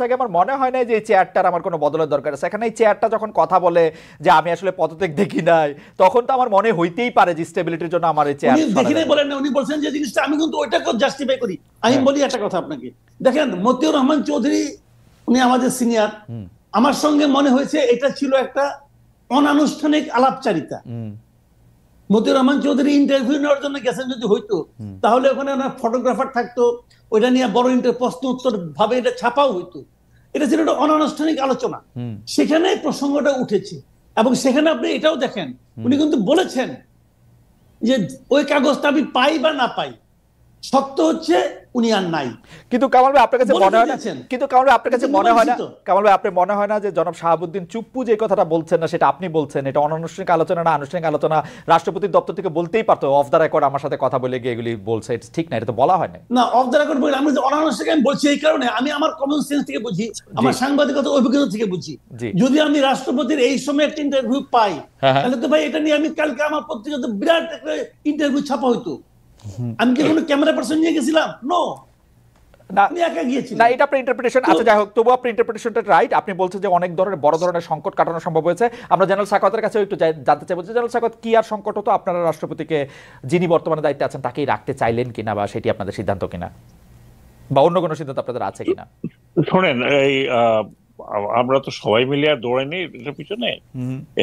আগে আমার মনে হয় না যে এই চেয়ারটার আমার কোনো বদলের দরকার আছে। এখানে এই চেয়ারটা যখন কথা বলে যে আমি আসলে পদত্যাগ দেখি নাই, তখন তো আমার মনে হইতেই পারে যে স্টেবিলিটির জন্য আমার এই চেয়ার দেখি নাই বলেন না, উনি বলছেন যে জিনিসটা, আমি কিন্তু ওইটাকে জাস্টিফাই করি। আমি বলি একটা কথা আপনাকে, দেখেন মতিউর রহমান চৌধুরী উনি আমাদের সিনিয়র, আমার সঙ্গে মনে হয়েছে এটা ছিল একটা অনানুষ্ঠানিক আলাপচারিতা। মতিউর রহমান চৌধুরী ইন্টারভিউ নেওয়ার জন্য গেছেন, যদি হইতো তাহলে ওখানে ফটোগ্রাফার থাকতো, ওইটা নিয়ে বড় প্রশ্ন উত্তর ভাবে এটা ছাপাও হইতো। এটা ছিল একটা অনানুষ্ঠানিক আলোচনা, সেখানে প্রসঙ্গটা উঠেছে। এবং সেখানে আপনি এটাও দেখেন উনি কিন্তু বলেছেন যে ওই কাগজটা আমি পাই বা না পাই, সত্য হচ্ছে উনি আর নাই। কিন্তু কামাল ভাই আপনার কাছে মনে হয় না, কিন্তু কামাল ভাই আপনার কাছে মনে হয় না, কামাল ভাই আপনি মনে হয় না যে জনাব শাহাবুদ্দিন চুপ্পু যে কথাটা বলছেন না সেটা আপনি বলছেন, এটা অনানুষ্ঠানিক আলোচনা না আনুষ্ঠানিক আলোচনা, রাষ্ট্রপতির দপ্তর থেকে বলতেই পারতো অফ দ্য রেকর্ড আমার সাথে কথা বলে গিয়ে এগুলি বলছে, এটা ঠিক না, এটা তো বলা হয় না। না অফ দ্য রেকর্ড বলি, আমি অনানুষ্ঠানিক আমি বলছি এই কারণে, আমি আমার কমন সেন্স থেকে বুঝি, আমার সাংবাদিকতা অভিজ্ঞতা থেকে বুঝি। যদি আমি রাষ্ট্রপতির এই সময় একটা ইন্টারভিউ পাই, তাহলে তো ভাই এটা নিয়ে আমি কালকে আমার পত্রিকাতে বিরাট একটা ইন্টারভিউ ছাপা হইতো। আমি কি কোনো ক্যামেরা পার্সন নিয়ে গেছিলাম? নো, না, এটা আপনার ইন্টারপ্রিটেশন। আচ্ছা যাই হোক, তবু আপনার ইন্টারপ্রিটেশনটা রাইট। আপনি বলছেন যে অনেক ধরনের বড় ধরনের সংকট কাটানো সম্ভব হয়েছে। আমরা জেনারেল সাখাওয়াতের কাছে একটু জানতে চাইবো যে জেনারেল সাখাওয়াত কি আর সংকট হতো, আপনারা রাষ্ট্রপতিকে যিনি বর্তমানে দায়িত্বে আছেন তাকেই রাখতে চাইলেন কিনা, বা সেটি আপনাদের সিদ্ধান্ত কিনা, বা অন্য কোনো সিদ্ধান্ত আপনাদের আছে কিনা? শোনেন, এই আমরা তো সবাই মিলে আর দৌড়াইনি এর পিছনে।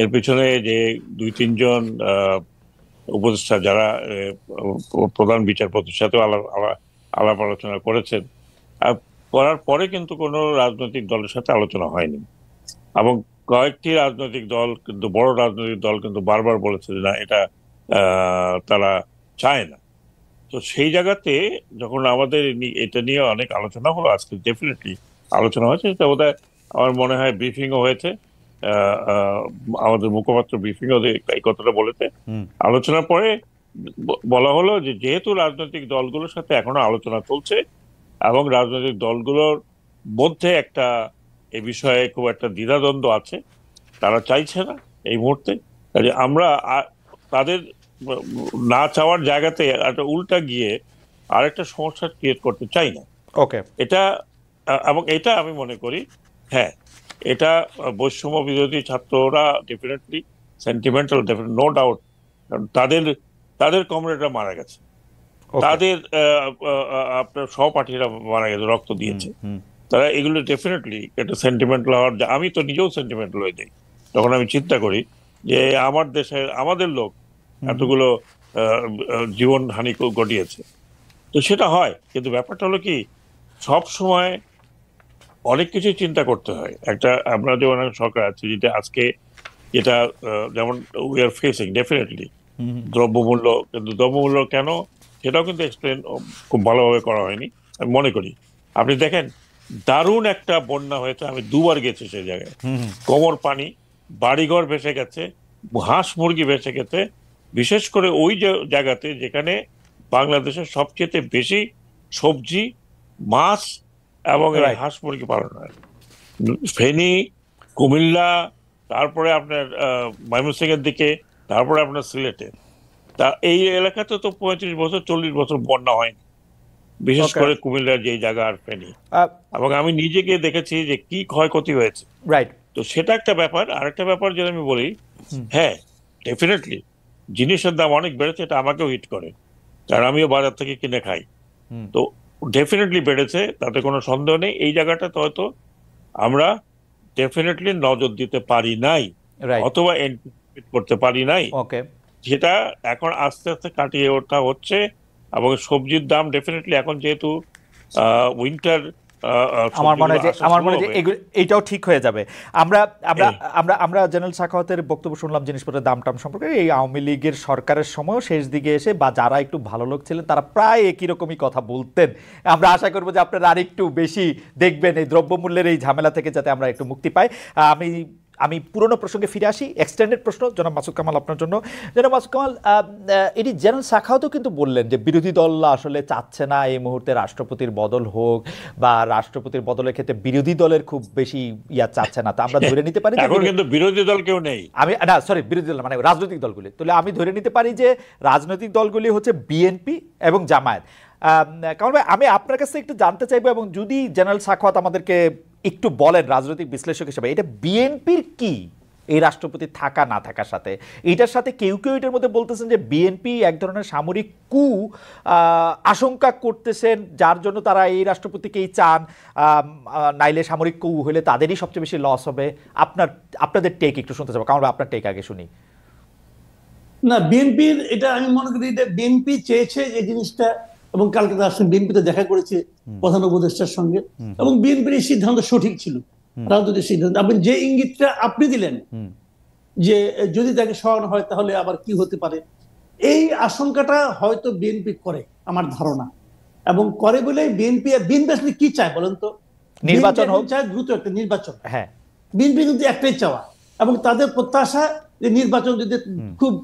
এর পিছনে যে 2-3 জন উপদেষ্টা যারা প্রধান বিচারপতির সাথে আলাপ আলোচনা করেছেন, করার পরে কিন্তু কোনো রাজনৈতিক দলের সাথে আলোচনা হয়নি। এবং কয়েকটি রাজনৈতিক দল, কিন্তু বড় রাজনৈতিক দল কিন্তু বারবার বলেছে যে না, এটা তারা চায় না। তো সেই জায়গাতে যখন আমাদের এটা নিয়ে অনেক আলোচনা হলো, আজকে ডেফিনেটলি আলোচনা হয়েছে, এটা বোধহয় আমার মনে হয় ব্রিফিংও হয়েছে, আমাদের মুখপাত্র ব্রিফিংও এই কথাটা বলেছে। আলোচনার পরে বলা হলো যে যেহেতু রাজনৈতিক দলগুলোর সাথে এখনো আলোচনা চলছে এবং রাজনৈতিক দলগুলোর মধ্যে একটা এই বিষয়ে খুব একটা দ্বিধাদ্বন্দ্ব আছে, তারা চাইছে না এই মুহূর্তে, আমরা তাদের না চাওয়ার জায়গাতে একটা উল্টা গিয়ে আরেকটা সমস্যা ক্রিয়েট করতে চাই না। ওকে, এটা এবং এটা আমি মনে করি, হ্যাঁ, এটা বৈষম্য বিরোধী ছাত্ররা ডেফিনেটলি সেন্টিমেন্টাল, নো ডাউট, কারণ তাদের কমরেডরা মারা গেছে, তাদের আপনার সহপাঠীরা মারা গেছে, রক্ত দিয়েছে, তারা এগুলো ডেফিনেটলি একটা সেন্টিমেন্টাল হওয়ার, আমি তো নিজেও সেন্টিমেন্টাল হয়ে যাই তখন আমি চিন্তা করি যে আমার দেশে আমাদের লোক এতগুলো জীবন হানি ঘটিয়েছে। তো সেটা হয়, কিন্তু ব্যাপারটা হলো কি, সব সময় অনেক কিছু চিন্তা করতে হয়। একটা আমরা যেমন সরকার আছে যেটা আজকে, যেটা যেমন উই আর ফেসিং ডেফিনেটলি দ্রব্যমূল্য, কিন্তু দ্রব্যমূল্য কেন সেটাও কিন্তু এক্সপ্লেন খুব ভালোভাবে করা হয়নি আমি মনে করি। আপনি দেখেন দারুণ একটা বন্যা হয়েছে, আমি 2 বার গেছি সেই জায়গায়, কোমর পানি, বাড়িঘর ভেসে গেছে, হাঁস মুরগি ভেসে গেছে, বিশেষ করে ওই জায়গাতে যেখানে বাংলাদেশের সবচেয়ে বেশি সবজি, মাছ এবং হাঁস মুরগি পালন হয়, ফেনী, কুমিল্লা, তারপরে আপনার ময়মনসিংহের দিকে, তারপরে আপনার সিলেটে। তা এই এলাকাতে তো 35 বছর 40 বছর বন্যা হয়নি, বিশেষ করে কুমিল্লার যে জায়গা আর ফেনী, এবং আমি নিজে গিয়ে দেখেছি যে কি ক্ষয়ক্ষতি হয়েছে। রাইট, তো সেটা একটা ব্যাপার। আরেকটা ব্যাপার যেটা আমি বলি, হ্যাঁ ডেফিনেটলি জিনিসের দাম অনেক বেড়েছে, এটা আমাকেও হিট করে, কারণ আমিও বাজার থেকে কিনে খাই। তো ডেফিনেটলি বেড়েছে, তাতে কোনো সন্দেহ নেই। এই জায়গাটাতে হয়তো আমরা ডেফিনেটলি নজর দিতে পারি নাই, অথবা এন্টিসিপেট করতে পারি নাই, যেটা এখন আস্তে আস্তে কাটিয়ে ওঠা হচ্ছে। এবং সবজির দাম ডেফিনেটলি এখন যেহেতু উইন্টার, আমার মনে হয় যে এইটাও ঠিক হয়ে যাবে। আমরা আমরা আমরা আমরা জেনারেল সাখাওয়াতের বক্তব্য শুনলাম জিনিসপত্রের দাম টাম সম্পর্কে। এই আওয়ামী লীগের সরকারের সময় শেষ দিকে এসে বা যারা একটু ভালো লোক ছিলেন তারা প্রায় একই রকমই কথা বলতেন। আমরা আশা করবো যে আপনারা আরেকটু বেশি দেখবেন এই দ্রব্যমূল্যের এই ঝামেলা থেকে, যাতে আমরা একটু মুক্তি পাই। আমি আমি পুরনো প্রসঙ্গে ফিরে আসি, এক্সটেন্ডেড প্রশ্ন জনাব মাসুদ কামাল আপনার জন্য। জনাব মাসুদ কামাল, এটি জেনারেল সাখাওয়াতও কিন্তু বললেন যে বিরোধী দলরা আসলে চাচ্ছে না এই মুহূর্তে রাষ্ট্রপতির বদল হোক, বা রাষ্ট্রপতির বদলের ক্ষেত্রে বিরোধী দলের খুব বেশি চাচ্ছে না। তো আমরা ধরে নিতে পারি এখন কিন্তু বিরোধী দল কেউ নেই, বিরোধী দল মানে রাজনৈতিক দলগুলি, তাহলে আমি ধরে নিতে পারি যে রাজনৈতিক দলগুলি হচ্ছে বিএনপি এবং জামায়াত। কারণ ভাই, আমি আপনার কাছে একটু জানতে চাইবো, এবং যদি জেনারেল সাখাওয়াত আমাদেরকে একটু বলেন রাজনৈতিক বিশ্লেষক হিসেবে, এটা বিএনপির কি এই রাষ্ট্রপতি থাকা না থাকার সাথে, এটার সাথে কেউ কেউ এটার মধ্যে বলতেছেন যে বিএনপি এক ধরনের সামরিক কু আশঙ্কা করতেছেন, যার জন্য তারা এই রাষ্ট্রপতিকেই চান, নাইলে সামরিক কু হলে তাদেরই সবচেয়ে বেশি লস হবে। আপনাদের টেক একটু শুনতে চাবো, কারণ আপনার টেক আগে শুনি। না, বিএনপির এটা আমি মনে করি এটা বিএনপি চেয়েছে এই জিনিসটা, এবং কালকে আসলে বিএনপিতে দেখা করেছে প্রধান উপদেষ্টার সঙ্গে, এবং বিএনপির এই সিদ্ধান্ত সঠিক ছিল, রাজনৈতিক সিদ্ধান্ত। আপনি যে ইঙ্গিতটা আপনি দিলেন যে যদি তাকে সরানো হয় তাহলে আবার কি হতে পারে, এই আশঙ্কাটা হয়তো বিএনপি করে আমার ধারণা, এবং করে বলে বিএনপি আসলে কি চায় বলেন তো? নির্বাচন হোক, চায় দ্রুত একটা নির্বাচন। হ্যাঁ, বিএনপি কিন্তু একটাই চাওয়া, এবং তাদের প্রত্যাশা যে নির্বাচন যদি খুব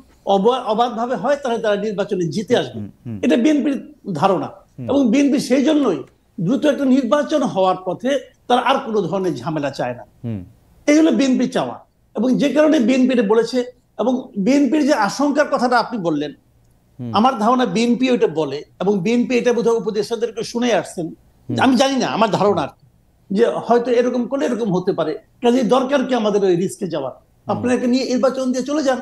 অবাধভাবে হয় তাহলে তারা নির্বাচনে জিতে আসবে, এটা বিএনপির ধারণা। এবং বিএনপি সেই জন্যই দ্রুত একটা নির্বাচন হওয়ার পথে তারা আর কোনো ধরনের ঝামেলা চায় না, এই হলো বিএনপি চাওয়া। এবং যে কারণে বিএনপি এটা বলেছে, এবং বিএনপির যে আশঙ্কার কথাটা আপনি বললেন, আমার ধারণা বিএনপি ওইটা বলে, এবং বিএনপি এটা বোধহয় উপদেষ্টাদেরকে শুনে আসছেন, আমি জানি না, আমার ধারণা যে হয়তো এরকম করলে এরকম হতে পারে, কাজে দরকার কি আমাদের ওই রিস্কে যাওয়ার, আপনাকে নিয়ে নির্বাচন দিয়ে চলে যান।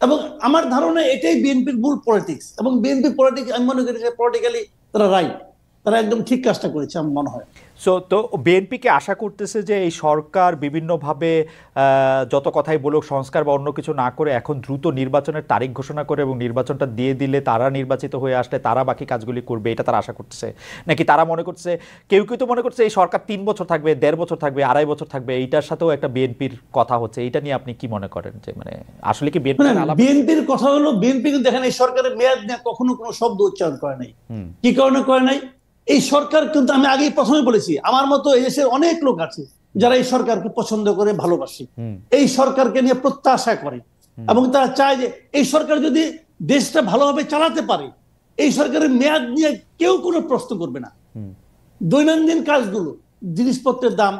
এবং আমার ধারণা এটাই বিএনপির মূল পলিটিক্স, এবং বিএনপি পলিটিক্স আমি মনে করি পলিটিক্যালি তারা রাইট, তারা একদম ঠিক কাজটা করেছে আমার মনে হয়। তো বিএনপিকে আশা করতেছে যে এই সরকার বিভিন্নভাবে যত কথাই বলুক সংস্কার বা অন্য কিছু না করে এখন দ্রুত নির্বাচনের তারিখ ঘোষণা করে এবং নির্বাচনটা দিয়ে দিলে তারা নির্বাচিত হয়ে আসলে তারা বাকি কাজগুলি করবে, এটা তারা আশা করতেছে নাকি তারা মনে করছে, কেউ কেউ তো মনে করছে এই সরকার 3 বছর থাকবে, 1.5 বছর থাকবে, 2.5 বছর থাকবে, এইটার সাথেও একটা বিএনপির কথা হচ্ছে, এটা নিয়ে আপনি কি মনে করেন যে মানে আসলে কি বিএনপির কথা হলো, বিএনপি কিন্তু দেখেন এই সরকারের মেয়াদ নিয়ে কখনো কোনো শব্দ উচ্চারণ করে নাই। কি কারণে করে নাই? এই সরকার কিন্তু আমি আগেই প্রথমে বলেছি, আমার মতো এই দেশের অনেক লোক আছে যারা এই সরকারকে পছন্দ করে, ভালোবাসে, এই সরকারকে নিয়ে প্রত্যাশা করে, এবং তারা চায় যে এই সরকার যদি দেশটা ভালোভাবে চালাতে পারে, এই সরকারের মেয়াদ নিয়ে কেউ কোনো প্রশ্ন করবে না। দৈনন্দিন কাজগুলো, জিনিসপত্রের দাম,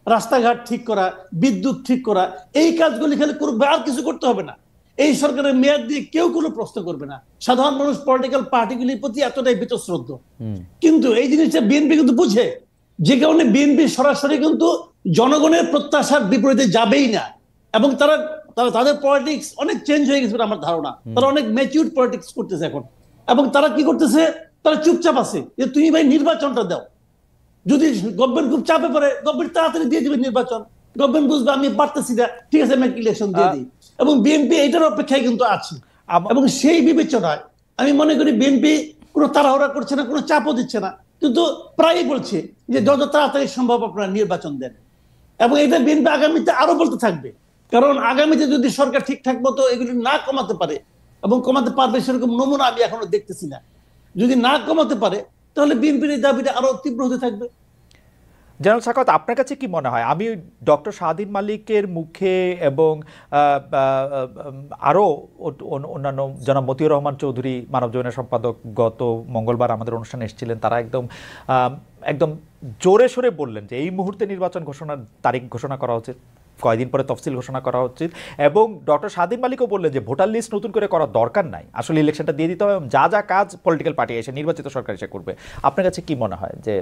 রাস্তাঘাট ঠিক করা, বিদ্যুৎ ঠিক করা, এই কাজগুলি খালি করবে, আর কিছু করতে হবে না। এই সরকারের মেয়াদ দিয়ে কেউ কোনো প্রশ্ন করবে না। সাধারণ মানুষ পলিটিক্যাল পার্টিগুলির প্রতি এতটাই বীতশ্রদ্ধ, কিন্তু এই জিনিসটা বিএনপি কিন্তু বুঝে, যে কারণে বিএনপি সরাসরি কিন্তু জনগণের প্রত্যাশার বিপরীতে যাবেই না, এবং তারা তাদের পলিটিক্স অনেক চেঞ্জ হয়ে গেছে আমার ধারণা। তারা অনেক ম্যাচিউর পলিটিক্স করতেছে এখন, এবং তারা কি করতেছে, তারা চুপচাপ আছে যে তুমি ভাই নির্বাচনটা দাও, যদি গভর্নমেন্ট খুব চাপে পড়ে গভর্নমেন্ট তাড়াতাড়ি দিয়ে দিবে নির্বাচন, গভর্নমেন্ট বুঝবে আমি পারতেছি না, ঠিক আছে আমি ইলেকশন দিয়ে দিই। এবং বিএনপি এটার অপেক্ষায় কিন্তু আছে, এবং সেই বিবেচনায় আমি মনে করি বিএনপি কোনো তাড়াহুড়া করছে না, কোনো চাপও দিচ্ছে না, কিন্তু প্রায়ই বলছে যে যত তাড়াতাড়ি সম্ভব আপনারা নির্বাচন দেন। এবং এটা বিএনপি আগামীতে আরো বলতে থাকবে, কারণ আগামীতে যদি সরকার ঠিকঠাক মতো এগুলি না কমাতে পারে, এবং কমাতে পারবে সেরকম নমুনা আমি এখনো দেখতেছি না, যদি না কমাতে পারে তাহলে বিএনপির এই দাবিটা আরো তীব্র হতে থাকবে। জেনারেল সাখাওয়াত, আপনার কাছে কি মনে হয়, আমি ডক্টর শাহদিন মালিকের মুখে এবং আরও অন্যান্য জনাব মতিউর রহমান চৌধুরী মানব জীবনের সম্পাদক গত মঙ্গলবার আমাদের অনুষ্ঠানে এসেছিলেন, তারা একদম জোরে সোরে বললেন যে এই মুহূর্তে নির্বাচন ঘোষণার তারিখ ঘোষণা করা উচিত, কয়দিন পরে তফসিল ঘোষণা করা উচিত, এবং ডক্টর শাহদিন মালিকও বললেন যে ভোটার লিস্ট নতুন করে করার দরকার নাই, আসলে ইলেকশনটা দিয়ে দিতে হবে, যা যা কাজ পলিটিক্যাল পার্টি এসে নির্বাচিত সরকার এসে করবে। আপনার কাছে কি মনে হয় যে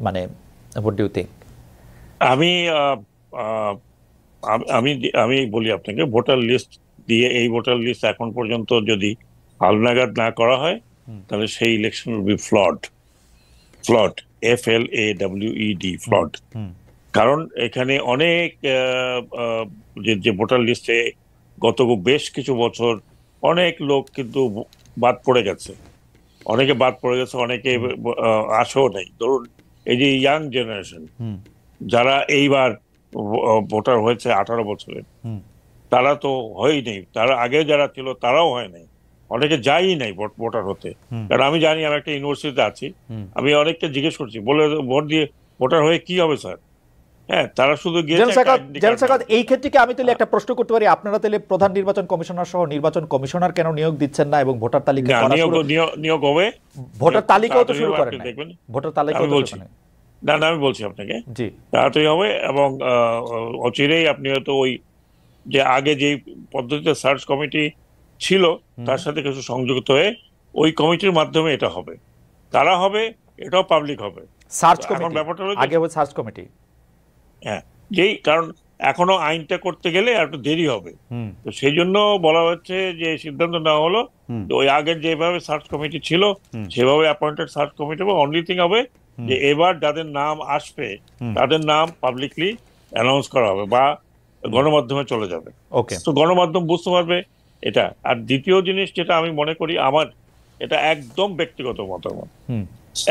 মানে what do you think? আমি বলি আপনাকে, ভোটার লিস্ট দিয়ে এই ভোটার লিস্ট এখন পর্যন্ত যদি হালনাগাদ না করা হয় তাহলে সেই election will be flood, FLAWED, flood. কারণ এখানে অনেক যে ভোটার লিস্টে গত বেশ কিছু বছর অনেক লোক কিন্তু বাদ পড়ে গেছে, অনেকে আসেও নেই। ধরুন এই যে ইয়াং জেনারেশন যারা এইবার ভোটার হয়েছে 18 বছরের, তারা তো হয়ই নেই, তারা আগে যারা ছিল তারাও হয় নাই, অনেকে যায়ই নাই ভোটার হতে। কারণ আমি জানি, আমি একটা ইউনিভার্সিটিতে আছি, আমি অনেককে জিজ্ঞেস করছি, বলে ভোট দিয়ে ভোটার হয়ে কি হবে স্যার, হ্যাঁ, তারা শুধু এই ক্ষেত্রে কি আমি তাহলে একটা প্রশ্ন করতে পারি, আপনারা তাহলে প্রধান নির্বাচন কমিশনার সহ নির্বাচন কমিশনার কেন নিয়োগ দিচ্ছেন না এবং ভোটার তালিকা নিয়োগ হবে, ভোটার তালিকাও তো শুরু করেন নাই, ভোটার তালিকা না আমি বলছি আপনাকে, তাড়াতাড়ি হবে এবং অচিরেই আপনি হয়তো ওই যে আগে যে পদ্ধতিতে সার্চ কমিটি ছিল তার সাথে কিছু সংযুক্ত হয়ে ওই কমিটির মাধ্যমে এটা হবে, তারা হবে, এটাও পাবলিক হবে। সার্চ কমিটি ব্যাপারটা হলো আগে হবে সার্চ কমিটি, হ্যাঁ, যেই কারণ এখনো আইনটা করতে গেলে একটু দেরি হবে, তো সেই জন্য বলা হচ্ছে যে সিদ্ধান্ত নেওয়া হলো ওই আগের যেভাবে সার্চ কমিটি ছিল সেভাবে অ্যাপয়েন্টেড সার্চ কমিটি হবে। অনলি থিং হবে যে এবার যাদের নাম আসবে তাদের নাম পাবলিকলি অ্যানাউন্স করা হবে বা গণমাধ্যমে চলে যাবে, তো গণমাধ্যম বুঝতে পারবে এটা। আর দ্বিতীয় জিনিস যেটা আমি মনে করি, আমার এটা একদম ব্যক্তিগত মতামত,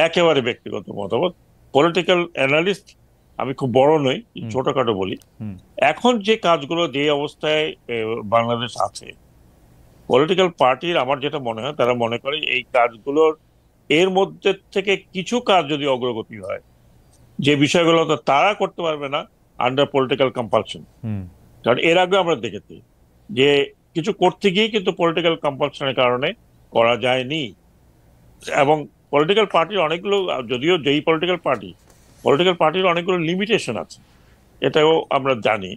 একেবারে ব্যক্তিগত মতামত, পলিটিক্যাল অ্যানালিস্ট আমি খুব বড় নই, ছোটখাটো বলি, এখন যে কাজগুলো যে অবস্থায় বাংলাদেশ আছে, পলিটিক্যাল পার্টির আমার যেটা মনে হয় তারা মনে করে এই কাজগুলোর এর মধ্যে থেকে কিছু কাজ যদি অগ্রগতি হয়, যে বিষয়গুলো তো তারা করতে পারবে না আন্ডার পলিটিক্যাল কম্পালশন, কারণ এর আগে আমরা দেখেছি যে কিছু করতে গিয়ে কিন্তু পলিটিক্যাল কম্পালশনের কারণে করা যায়নি। এবং পলিটিক্যাল পার্টির অনেকগুলো, যদিও যেই পলিটিক্যাল পার্টির অনেকগুলো লিমিটেশন আছে, এটাও আমরা জানি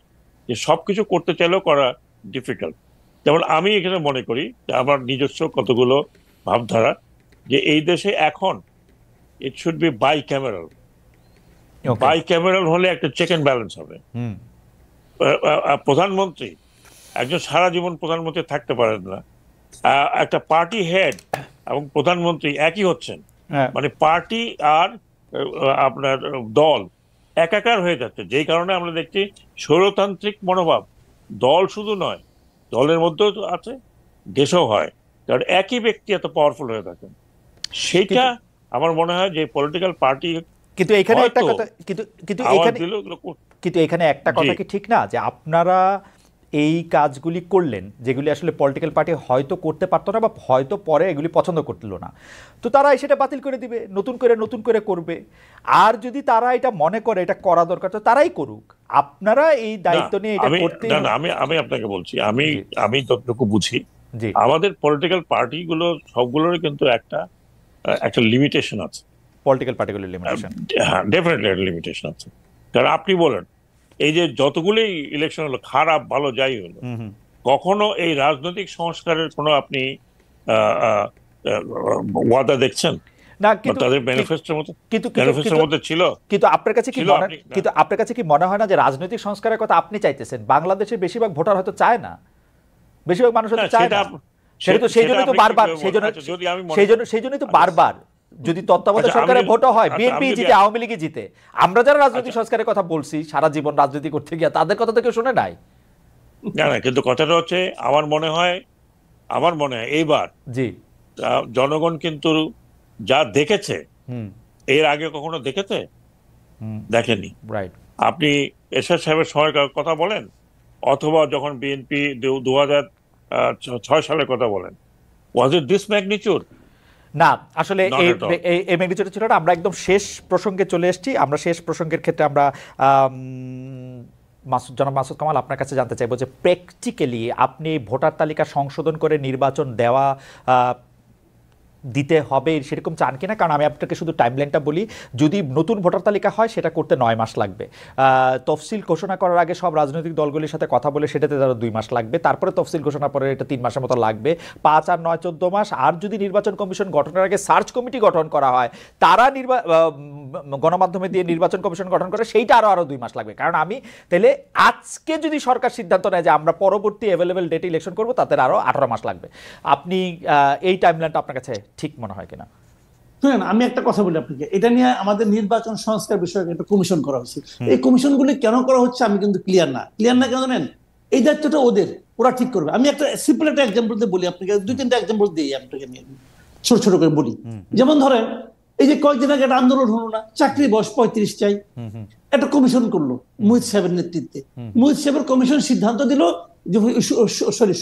যে সবকিছু করতে চাইলেও করা ডিফিকাল্ট। যেমন আমি এখানে মনে করি যে আমার নিজস্ব কতগুলো ভাবধারা, যে এই দেশে এখন ইট শুড বি বাই ক্যামেরাল হলে একটা চেক এন্ড ব্যালেন্স হবে। প্রধানমন্ত্রী একজন সারা জীবন প্রধানমন্ত্রী থাকতে পারেন না, একটা পার্টি হেড এবং প্রধানমন্ত্রী একই হচ্ছেন, মানে পার্টি আর আপনার দল একাকার হয়ে যাচ্ছে, যেই কারণে আমরা দেখছি স্বৈরতান্ত্রিক মনোভাব দল শুধু নয়, দলের মধ্যেও আছে, দেশও হয়, কারণ একই ব্যক্তি এত পাওয়ারফুল হয়ে থাকেন। সেটা আমার মনে হয় যে পলিটিক্যাল পার্টি, কিন্তু এখানে একটা কথা, কিন্তু এখানে একটা কথা কি ঠিক না যে আপনারা এই কাজগুলি করলেন যেগুলি আসলে পলিটিক্যাল পার্টি হয়তো করতে পারতো না বা হয়তো পরে এগুলি পছন্দ করছিল না, তো তারা সেটা বাতিল করে দিবে, নতুন করে করবে। আর যদি তারা এটা মনে করে এটা করা দরকার তো তারাই করুক, আপনারা এই দায়িত্ব নিয়ে এটা করতে। আমি আপনাকে বলছি, আমি যতটুকু বুঝি আমাদের পলিটিক্যাল পার্টিগুলো সবগুলোরই কিন্তু একটা লিমিটেশন আছে, পলিটিক্যাল পার্টিগুলোর লিমিটেশন, হ্যাঁ ডেফিনেটলি একটা লিমিটেশন আছে। কারণ আপনি বলেন এই যে যতগুলোই ইলেকশন হলো, খারাপ ভালো যাই হলো, কখনো এই রাজনৈতিক সংস্কারের কোনো আপনি ওয়াদা দেখছেন না? তাদের ম্যানিফেস্টোর মধ্যে ছিল। কিন্তু আপনার কাছে কি মনে হয় না যে রাজনৈতিক সংস্কারের কথা আপনি চাইতেছেন, বাংলাদেশের বেশিরভাগ ভোটার হয়তো চায় না, বেশিরভাগ মানুষ হয়তো চায় না, সেই জন্যই তো বারবার যদি তত্ত্বাবধায়ক সরকারের ভোট হয় বিএনপি জিতে, আওয়ামী লীগ জিতে, আমরা যারা রাজনৈতিক সংস্কারের কথা বলছি সারা জীবন রাজনীতি করতে গিয়ে তাদের কথা তো কেউ শুনে নাই। না, কিন্তু কথাটা হচ্ছে আমার মনে হয় এইবার জনগণ কিন্তু যা দেখেছে এর আগে কখনো দেখেছে, দেখেনি। আপনি এরশাদ সাহেবের সময়কার কথা বলেন অথবা যখন বিএনপি 2006 সালের কথা বলেন, ওয়াজ ইট দিস ম্যাগনিটিউড? না, আসলে এই ম্যাগনিটিউড ছিল না। আমরা একদম শেষ প্রসঙ্গে চলে এসেছি। আমরা শেষ প্রসঙ্গের ক্ষেত্রে আমরা জনাব মাসুদ কামাল আপনার কাছে জানতে চাইবো যে প্র্যাকটিক্যালি আপনি ভোটার তালিকা সংশোধন করে নির্বাচন দিতে হবে সেরকম চান কিনা? কারণ আমি আপনাকে শুধু টাইমলাইনটা বলি, যদি নতুন ভোটার তালিকা হয় সেটা করতে 9 মাস লাগবে, তফসিল ঘোষণা করার আগে সব রাজনৈতিক দলগুলির সাথে কথা বলে সেটাতে তারা 2 মাস লাগবে, তারপরে তফসিল ঘোষণা পরে এটা 3 মাসের মতো লাগবে, 5 আর 9 14 মাস। আর যদি নির্বাচন কমিশন গঠনের আগে সার্চ কমিটি গঠন করা হয়, তারা গণমাধ্যমে দিয়ে নির্বাচন কমিশন গঠন করে, সেইটা আরও 2 মাস লাগবে। কারণ আমি তাহলে আজকে যদি সরকার সিদ্ধান্ত নেয় যে আমরা পরবর্তী অ্যাভেলেবেল ডেটে ইলেকশন করবো, তাদের আরও 18 মাস লাগবে। আপনি এই টাইমলাইনটা আপনার কাছে ঠিক মনে হয় কিনা? শুনেন, আমি একটা কথা বলি আপনাকে, এটা নিয়ে আমাদের নির্বাচন সংস্কার বিষয়ক একটা কমিশন করা হচ্ছে। এই কমিশনগুলি কেন করা হচ্ছে আমি কিন্তু ক্লিয়ার না কেন জানেন? এই দায়িত্বটা ওদের, ওরা ঠিক করবে। আমি একটা সিম্পল একটা এক্সাম্পল দিয়ে বলি আপনাকে, 2-3টা এক্সাম্পল দিই আপনাকে, ছোট ছোট করে বলি। যেমন ধরেন এই যে কয়েকদিন আগে একটা আন্দোলন হলো না, চাকরি বয়স 35 চাই, একটা কমিশন করলো মুহিত সাহেবের নেতৃত্বে। মুহিত সাহেবের কমিশন সিদ্ধান্ত দিল যে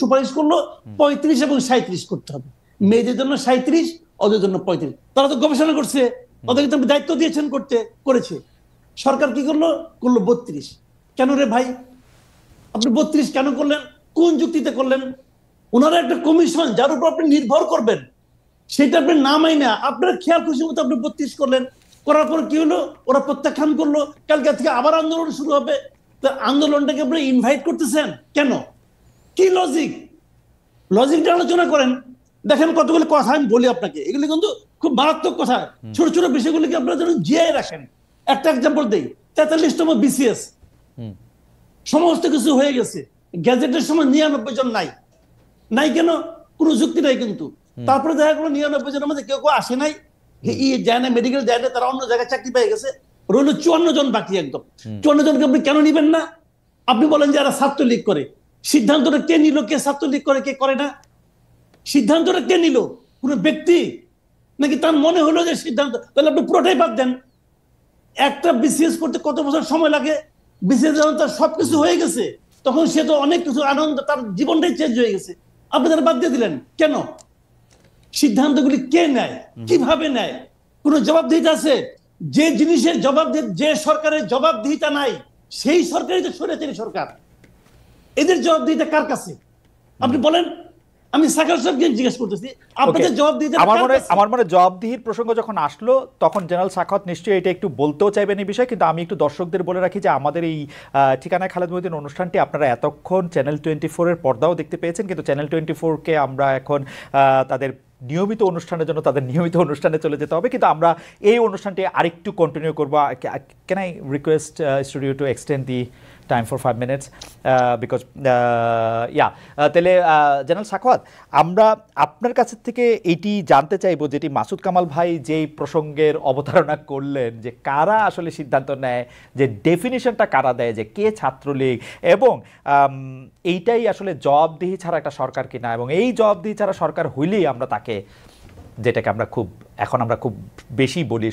সুপারিশ করলো 35 এবং 37 করতে হবে, মেয়েদের জন্য 37, ওদের জন্য 35। তারা তো গবেষণা করছে, ওদেরকে তো দায়িত্ব দিয়েছেন করেছে। সরকার কি করলো? করলো 32। কেন রে ভাই, আপনি 32 কেন করলেন? কোন যুক্তিতে করলেন? ওনারা একটা কমিশন যার উপর আপনি নির্ভর করবেন, সেটা আপনি না মাইনা আপনার খেয়াল খুশি মতো আপনি 32 করলেন। করার পর কি হলো? ওরা প্রত্যাখ্যান করলো। কালকে থেকে আবার আন্দোলন শুরু হবে। তো আন্দোলনটাকে আপনি ইনভাইট করতেছেন কেন? কি লজিক? লজিকটা আলোচনা করেন। দেখেন কতগুলো কথা আমি বলি আপনাকে, এগুলি কিন্তু খুব মারাত্মক কথা। ছোট ছোট বিষয়গুলিকে আপনারা যেন জিয়ায় রাখেন। একটা এক্সাম্পল দেই, 43তম বিসিএস, সমস্ত কিছু হয়ে গেছে, গ্যাজেটের সময় 99 জন নাই। নাই কেন? কোনো যুক্তি নাই কিন্তু। তারপরে দেখা গেলো 99 জনের মধ্যে কেউ কেউ আসে নাই, যায় না, মেডিকেল যায় না, তারা অন্য জায়গায় চাকরি পেয়ে গেছে। রইল 54 জন বাকি একদম। 54 জনকে আপনি কেন নিবেন না? আপনি বলেন যারা ছাত্রলীগ করে, সিদ্ধান্তটা কে নিল? কে ছাত্রলীগ করে, কে করে না? সিদ্ধান্তটা কে নিল? কোন ব্যক্তি নাকি তার মনে হলো যে সিদ্ধান্ত? তাহলে আপনি পুরোটাই বাদ দেন। একটা বিসিএস করতে কত বছর সময় লাগে? বিসিএস যখন তার সবকিছু হয়ে গেছে, তখন সে তো অনেক কিছু আনন্দ, তার জীবনটাই চেঞ্জ হয়ে গেছে। আপনি তারা বাদ দিয়ে দিলেন কেন? সিদ্ধান্তগুলি কে নেয়? কিভাবে নেয়? কোন জবাবদিহিতা আছে? যে জিনিসের যে সরকারের জবাবদিহিতা নাই, সেই সরকারই তো স্বৈরাচারী সরকার। এদের জবাবদিহিতা কার কাছে? আপনি বলেন। আমি সাকার সাহেবকে জিজ্ঞেস করতেছি, আপনাদের জবাবদিহিতা আমার মনে জবাবদিহির প্রসঙ্গ যখন আসলো, তখন জেনারেল সাখাওয়াত নিশ্চয়ই এটা একটু বলতেও চাইবেন এই বিষয়ে। কিন্তু আমি একটু দর্শকদের বলে রাখি যে আমাদের এই ঠিকানায় খালেদ মহিউদ্দিন অনুষ্ঠানটি আপনারা এতক্ষণ চ্যানেল 24-এর পর্দাও দেখতে পেয়েছেন, কিন্তু চ্যানেল 24-কে আমরা এখন তাদের নিয়মিত অনুষ্ঠানের জন্য তাদের নিয়মিত অনুষ্ঠানে চলে যেতে হবে। কিন্তু আমরা এই অনুষ্ঠানটি আরেকটু কন্টিনিউ করবো। Can I request studio to extend the time for 5 minutes because তাহলে জেনারেল সাখাওয়াত, আমরা আপনার কাছ থেকে এইটি জানতে চাইবো যেটি মাসুদ কামাল ভাই যেই প্রসঙ্গের অবতারণা করলেন, যে কারা আসলে সিদ্ধান্ত নেয়, যে ডেফিনিশনটা কারা দেয়, যে কে ছাত্রলীগ, এবং এইটাই আসলে জবাবদিহি ছাড়া একটা সরকার কিনা, এবং এই জবাবদিহি ছাড়া সরকার হইলেই আমরা তাকে, যেটাকে আমরা খুব এখন আমরা খুব বেশি বলি